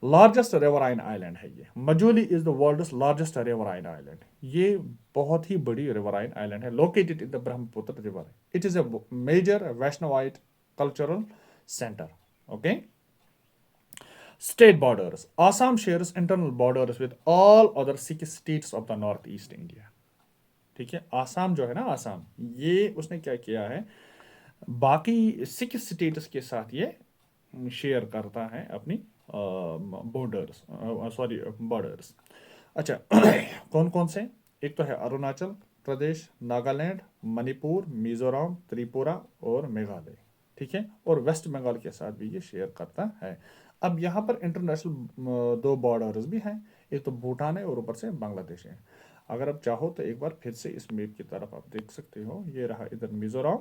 Largest riverine island है ये। Majuli is the world's largest riverine island. ये बहुत ही बड़ी रिवराइन आइलैंड है, located in the Brahmaputra river. It is a major Vaishnavite cultural centre. Okay. State borders, Assam shares internal borders with all other 6 states of the north east India. ठीक है, आसाम जो है ना, आसाम, ये उसने क्या किया है, बाकी 6 स्टेट्स के साथ ये शेयर करता है अपनी बॉर्डर्स, सॉरी बॉर्डर्स। अच्छा कौन कौन से? एक तो है अरुणाचल प्रदेश, नागालैंड, मणिपुर, मिजोरम, त्रिपुरा और मेघालय। ठीक है, और वेस्ट बंगाल के साथ भी ये शेयर करता है। अब यहाँ पर इंटरनेशनल 2 बॉर्डर्स भी हैं, एक तो भूटान है और ऊपर से बांग्लादेश है। अगर आप चाहो तो एक बार फिर से इस मैप की तरफ आप देख सकते हो। ये रहा इधर मिजोरम,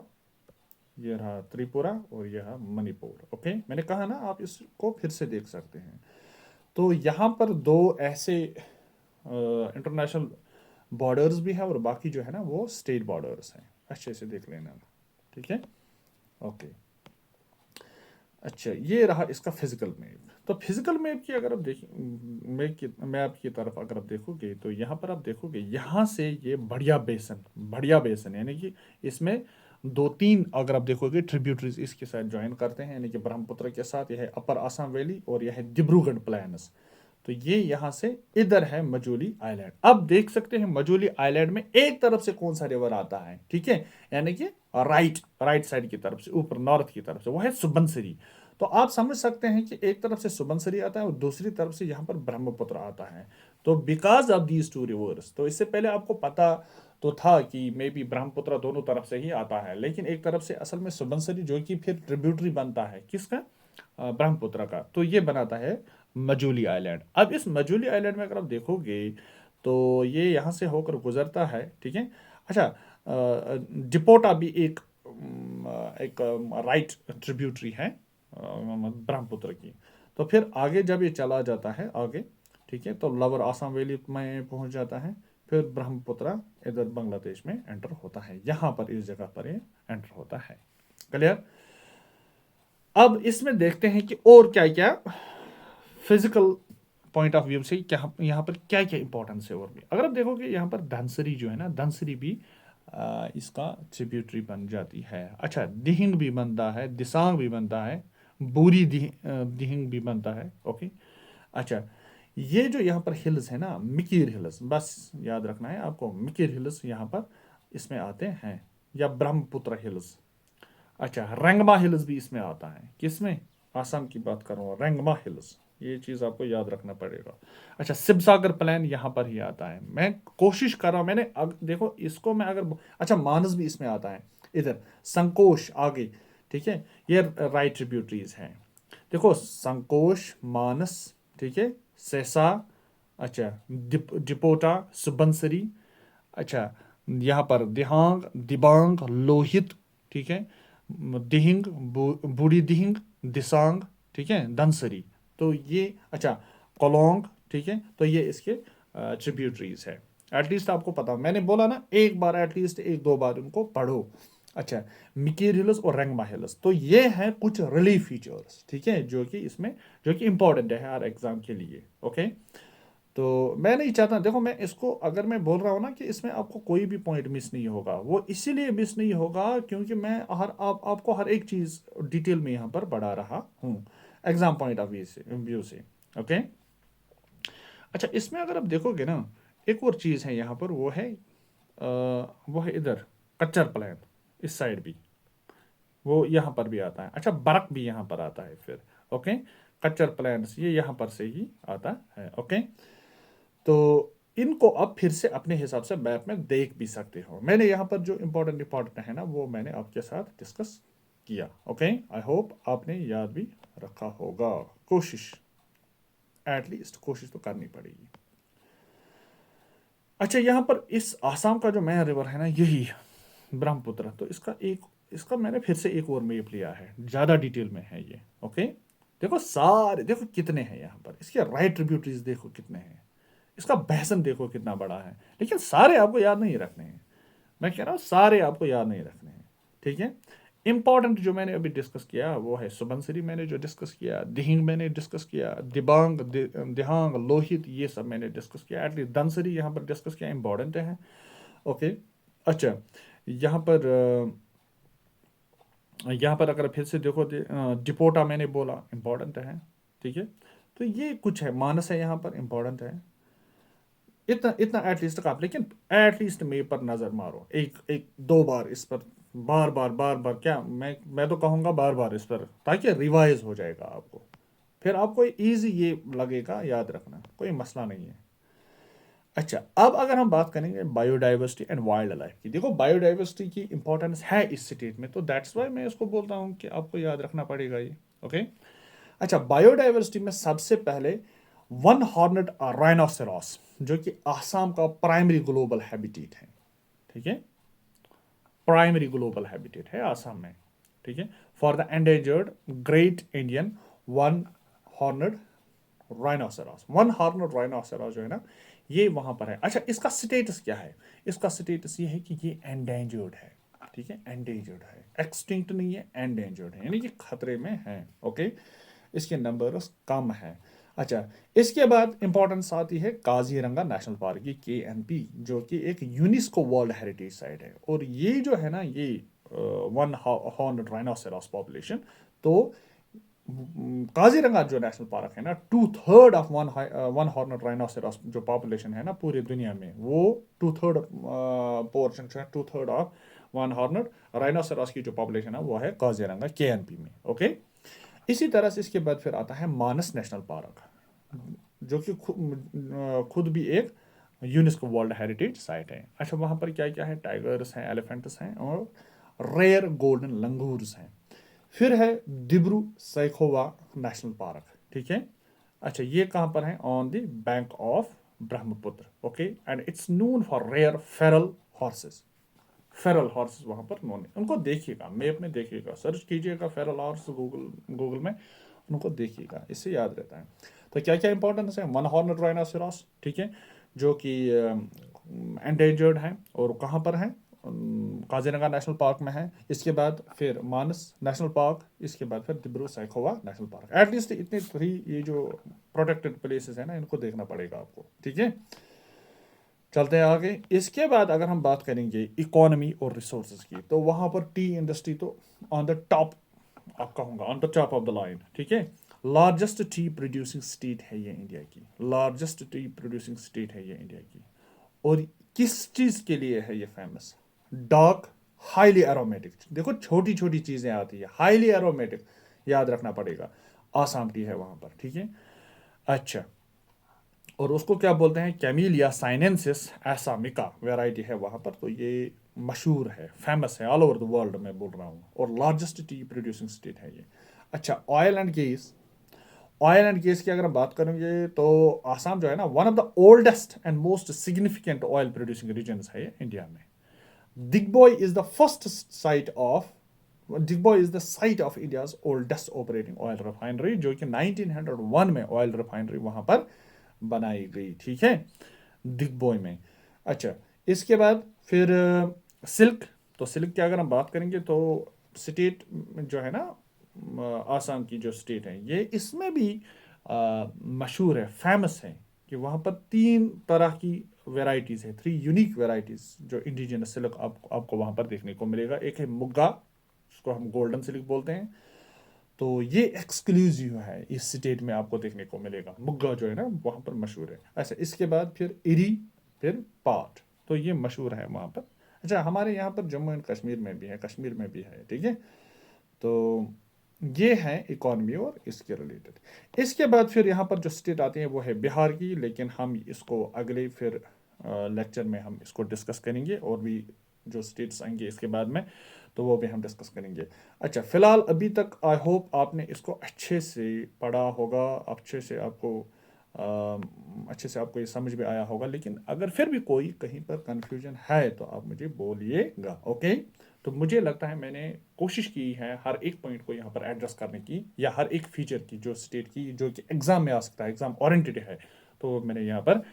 ये रहा त्रिपुरा और यह रहा मणिपुर। ओके, मैंने कहा ना, आप इसको फिर से देख सकते हैं। तो यहाँ पर 2 ऐसे इंटरनेशनल बॉर्डर्स भी है और बाकी जो है ना वो स्टेट बॉर्डर्स हैं। अच्छे से देख लेना। ठीक है, ओके। अच्छा, ये रहा इसका फिजिकल मैप। तो फिजिकल मैप की अगर आप देख मैप की तरफ अगर आप देखोगे तो यहाँ पर आप देखोगे, यहाँ से ये बढ़िया बेसन यानी कि इसमें 2-3 अगर आप देखोगे ट्रिब्यूटरीज इसके साथ ज्वाइन करते हैं, यानी कि ब्रह्मपुत्र के साथ। यह है अपर आसाम वैली और यह है डिब्रूगढ़ प्लान्स। तो ये यहाँ से इधर है मजूली आइलैंड। अब देख सकते हैं मजूली आइलैंड में एक तरफ से कौन सा रिवर आता है। ठीक है, यानी कि राइट साइड की तरफ से, ऊपर नॉर्थ की तरफ से, वो है सुबनसिरी। तो आप समझ सकते हैं कि एक तरफ से सुबनसिरी आता है और दूसरी तरफ से यहाँ पर ब्रह्मपुत्र आता है। तो बिकॉज ऑफ दीज 2 रिवर्स, तो इससे पहले आपको पता तो था कि मे बी ब्रह्मपुत्र दोनों तरफ से ही आता है, लेकिन एक तरफ से असल में सुबनसिरी, जो कि फिर ट्रिब्यूटरी बनता है किसका, ब्रह्मपुत्र का, तो ये बनाता है मजूली आइलैंड। अब इस मजूली आइलैंड में अगर आप देखोगे तो ये यहाँ से होकर गुजरता है। ठीक है। अच्छा, डिपोटा भी एक राइट ट्रिब्यूटरी है ब्रह्मपुत्र की। तो फिर आगे जब ये चला जाता है आगे, ठीक है, तो लोअर आसाम वैली में पहुंच जाता है। फिर ब्रह्मपुत्र इधर बांग्लादेश में एंटर होता है, यहाँ पर इस जगह पर ये एंटर होता है। क्लियर? अब इसमें देखते हैं कि और क्या क्या फिजिकल पॉइंट ऑफ व्यू से क्या यहाँ पर क्या क्या इंपॉर्टेंस है। और भी अगर आप देखोगे यहाँ पर धनसरी जो है ना, धनसरी भी इसका ट्रिब्यूटरी बन जाती है। अच्छा, दिहिंग भी बनता है, दिसांग भी बनता है, दिहिंग भी बनता है। ओके। अच्छा, ये जो यहाँ पर हिल्स है ना, मिकीर हिल्स, बस याद रखना है आपको, मिकीर हिल्स यहाँ पर इसमें आते हैं, या ब्रह्मपुत्र हिल्स। अच्छा, रेंगमा हिल्स भी इसमें आता है। किसमें? आसाम की बात कर रहा हूँ, रेंगमा हिल्स, ये चीज़ आपको याद रखना पड़ेगा। अच्छा, शिवसागर प्लान यहाँ पर ही आता है। मैं कोशिश कर रहा हूँ, देखो इसको मैं अगर, अच्छा, मानस भी इसमें आता है, इधर संकोश आगे। ठीक है, ये राइट ट्रिब्यूटरीज हैं। देखो, संकोश, मानस, ठीक है, सेसा, अच्छा, डिपोटा, सुबनसिरी, अच्छा, यहाँ पर दिहांग, दिबांग, लोहित, ठीक है, दिहिंग, बूढ़ी दिहिंग, दिसांग, ठीक है, धनसरी। तो ये, अच्छा, कोलोंग, ठीक है, तो ये इसके ट्रिब्यूटरीज है। एटलीस्ट आपको पता, मैंने बोला ना, एक बार एटलीस्ट 1-2 बार उनको पढ़ो। अच्छा, मिकीर हिल्स और रेंगमा हिल्स, तो ये हैं कुछ रिलीफ फीचर्स, ठीक है, जो कि इसमें, जो कि इंपॉर्टेंट है हर एग्जाम के लिए। ओके। तो मैं नहीं चाहता, देखो, मैं इसको अगर मैं बोल रहा हूँ ना कि इसमें आपको कोई भी पॉइंट मिस नहीं होगा, वो इसीलिए मिस नहीं होगा क्योंकि मैं आपको हर एक चीज़ डिटेल में यहाँ पर बढ़ा रहा हूँ एग्जाम पॉइंट ऑफ व्यू से। ओके। अच्छा, इसमें अगर आप देखोगे ना, एक और चीज़ है यहाँ पर, वो है इधर कच्चर प्लान, इस साइड भी, वो यहाँ पर भी आता है। अच्छा, बरक भी यहाँ पर आता है फिर। ओके, कच्चर प्लान्स ये यहाँ पर से ही आता है। ओके। तो इनको अब फिर से अपने हिसाब से मैप में देख भी सकते हो। मैंने यहाँ पर जो इम्पोर्टेंट है ना, वो मैंने आपके साथ डिस्कस किया। ओके, आई होप आपने याद भी रखा होगा। कोशिश, एटलीस्ट कोशिश तो करनी पड़ेगी। अच्छा, यहाँ पर इस आसाम का जो मेन रिवर है ना, यही ब्रह्मपुत्र, तो इसका मैंने फिर से एक और मैप लिया है, ज़्यादा डिटेल में है ये। ओके, देखो सारे, देखो कितने हैं यहाँ पर, इसके राइट ट्रिब्यूटरीज देखो कितने हैं, इसका बहसन देखो कितना बड़ा है, लेकिन सारे आपको याद नहीं रखने हैं। मैं कह रहा हूँ सारे आपको याद नहीं रखने हैं। ठीक है, इंपॉर्टेंट जो मैंने अभी डिस्कस किया वो है सुबनसिरी, मैंने जो डिस्कस किया, दिहिंग मैंने डिस्कस किया, दिबांग, दिहांग, लोहित, ये सब मैंने डिस्कस किया। एटलीस्ट धनसिरी यहाँ पर डिस्कस किया, इंपॉर्टेंट है। ओके। अच्छा, यहाँ पर यहाँ पर अगर फिर से देखो, डिपोटा मैंने बोला, इंपॉर्टेंट है। ठीक है, तो ये कुछ है, मानस है यहाँ पर, इंपॉर्टेंट है। इतना इतना एटलीस्ट आप, लेकिन एटलीस्ट मेरे पर नज़र मारो, एक एक दो बार इस पर, बार बार क्या, मैं तो कहूँगा बार बार इस पर, ताकि रिवाइज हो जाएगा आपको, फिर आपको इजी ये लगेगा, याद रखना कोई मसला नहीं है। अच्छा, अब अगर हम बात करेंगे बायोडाइवर्सिटी एंड वाइल्ड लाइफ की, देखो बायोडाइवर्सिटी की इंपॉर्टेंस है इस स्टेट में, तो दैट्स वाई मैं इसको बोलता हूँ कि आपको याद रखना पड़ेगा ये। ओके। अच्छा, बायोडाइवर्सिटी में सबसे पहले वन हॉर्नेड राइनोसेरॉस, जो कि आसाम का प्राइमरी ग्लोबल हैबिटेट है। ठीक है, प्राइमरी ग्लोबल हैबिटेट है आसाम में। ठीक है, for the endangered great Indian one horned rhinoceros, one horned rhinoceros जो है ना, ये वहां पर है। अच्छा, इसका स्टेटस क्या है? इसका स्टेटस ये है कि ये एंडेंजर्ड है। ठीक है, एंडेंजर्ड है, एक्सटिंक्ट नहीं है, एंडेंजर्ड है, यानी कि खतरे में है। ओके, इसके नंबर्स कम है। अच्छा, इसके बाद इंपॉर्टेंस आती है काजीरंगा नेशनल पार्क की, KNP, जो कि एक यूनेस्को वर्ल्ड हेरिटेज साइट है। और ये जो है ना, ये वन हॉर्न राइनोसेरॉस पॉपुलेशन, तो काजीरंगा जो नेशनल पार्क है ना, 2/3 ऑफ वन हॉर्न राइनोसेरॉस जो पॉपुलेशन है ना पूरी दुनिया में, वो 2/3 पोर्शन जो है, 2/3 ऑफ वन हॉर्न राइनोसेरॉस की जो पॉपुलेशन है वो है काजीरंगा KNP में। ओके। इसी तरह से इसके बाद फिर आता है मानस नेशनल पार्क, जो कि खुद भी एक यूनेस्को वर्ल्ड हेरिटेज साइट है। अच्छा, वहाँ पर क्या क्या है? टाइगर्स हैं, एलिफेंट्स हैं, और रेयर गोल्डन लंगूर्स हैं। फिर है दिब्रू सैखोवा नेशनल पार्क। ठीक है। अच्छा, ये कहाँ पर है? On the bank of Brahmaputra. Okay, and it's known for rare feral horses. Feral horse वहाँ पर नोन है, उनको देखिएगा, मैप में देखिएगा, सर्च कीजिएगा फेरल हॉर्स गूगल में, उनको देखिएगा, इससे याद रहता है। तो क्या क्या इंपॉर्टेंस है? वन हॉर्न राइनोसेरॉस, ठीक है, जो कि एंडेंजर्ड है, और कहाँ पर है? काजीरंगा नेशनल पार्क में है। इसके बाद फिर मानस नेशनल पार्क, इसके बाद फिर Dibru Saikhowa national park. At least इतने 3 ये जो प्रोटेक्टेड प्लेसेस है ना, इनको देखना पड़ेगा आपको। ठीक है, चलते हैं आगे। इसके बाद अगर हम बात करेंगे इकोनॉमी और रिसोर्सेज की, तो वहाँ पर टी इंडस्ट्री तो ऑन द टॉप, आप कहूँगा on the top of the line. ठीक है, लार्जेस्ट टी प्रोड्यूसिंग स्टेट है ये इंडिया की, लार्जेस्ट टी प्रोड्यूसिंग स्टेट है ये इंडिया की। और किस चीज़ के लिए है ये फेमस? डार्क, हाईली एरोमेटिक, देखो छोटी छोटी चीज़ें आती है, हाईली एरोमेटिक, याद रखना पड़ेगा। आसाम टी है वहाँ पर। ठीक है। अच्छा, और उसको क्या बोलते हैं? कैमिलिया साइनेंसिस एसामिका वेराइटी है वहाँ पर, तो ये मशहूर है, फेमस है ऑल ओवर द वर्ल्ड में बोल रहा हूँ, और लार्जेस्ट टी प्रोड्यूसिंग स्टेट है ये। अच्छा, oil and gas, oil and gas की अगर हम बात करेंगे, तो आसाम जो है ना, one of the oldest and most significant oil producing region है ये इंडिया में। Digboi is the first site of Digboi is the site of India's oldest operating oil refinery, जो कि 1901 में ऑयल रिफाइनरी वहां पर बनाई गई। ठीक है, दिग्बोई में। अच्छा, इसके बाद फिर सिल्क, तो सिल्क की अगर हम बात करेंगे, तो स्टेट जो है ना, आसाम की जो स्टेट है ये, इसमें भी मशहूर है, फेमस है, कि वहाँ पर 3 तरह की वेराइटीज़ है, 3 यूनिक वेराइटीज़ जो इंडिजिनस सिल्क आपको वहाँ पर देखने को मिलेगा। एक है मुग्गा, उसको हम गोल्डन सिल्क बोलते हैं, तो ये एक्सक्लूसिव है, इस स्टेट में आपको देखने को मिलेगा, मुग्गा जो है ना वहाँ पर मशहूर है। अच्छा, इसके बाद फिर इरी, फिर पाट, तो ये मशहूर है वहाँ पर। अच्छा, हमारे यहाँ पर जम्मू एंड कश्मीर में भी है, कश्मीर में भी है। ठीक है, तो ये है इकॉनमी और इसके रिलेटेड। इसके बाद फिर यहाँ पर जो स्टेट आती है वो है बिहार की, लेकिन हम इसको अगले फिर लेक्चर में हम इसको डिस्कस करेंगे, और भी जो स्टेट्स आएंगे इसके बाद में, तो वो भी हम डिस्कस करेंगे। अच्छा, फिलहाल अभी तक आई होप आपने इसको अच्छे से पढ़ा होगा, अच्छे से आपको ये समझ में आया होगा, लेकिन अगर फिर भी कोई कहीं पर कंफ्यूजन है तो आप मुझे बोलिएगा। ओके, तो मुझे लगता है मैंने कोशिश की है हर एक पॉइंट को यहाँ पर एड्रेस करने की, या हर एक फीचर की जो स्टेट की, जो कि एग्जाम में आ सकता है, एग्जाम ओरिएंटेड है, तो मैंने यहाँ पर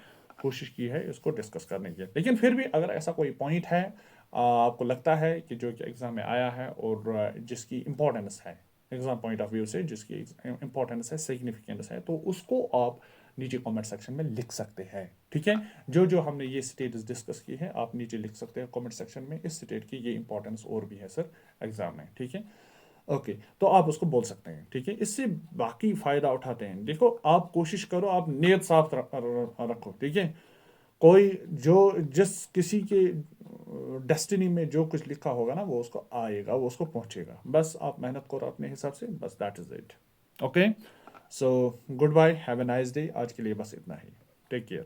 कोशिश की है इसको डिस्कस करने की। लेकिन फिर भी अगर ऐसा कोई पॉइंट है आपको लगता है कि जो कि एग्ज़ाम में आया है और जिसकी इम्पोर्टेंस है एग्ज़ाम पॉइंट ऑफ व्यू से, जिसकी इम्पोर्टेंस है, सिग्निफिकेंस है, तो उसको आप नीचे कमेंट सेक्शन में लिख सकते हैं। ठीक है, जो जो हमने ये स्टेट्स डिस्कस की है आप नीचे लिख सकते हैं कमेंट सेक्शन में, इस स्टेट की ये इंपॉर्टेंस और भी है सर एग्जाम में। ठीक है, ओके, तो आप उसको बोल सकते हैं। ठीक है, इससे बाकी फ़ायदा उठाते हैं। देखो, आप कोशिश करो, आप नीयत साफ रखो। ठीक है, कोई जो जिस किसी के डेस्टिनी में जो कुछ लिखा होगा ना, वो उसको आएगा, वो उसको पहुंचेगा। बस आप मेहनत करो अपने हिसाब से, बस that is it. Okay, so goodbye, have a nice day. आज के लिए बस इतना ही। Take care.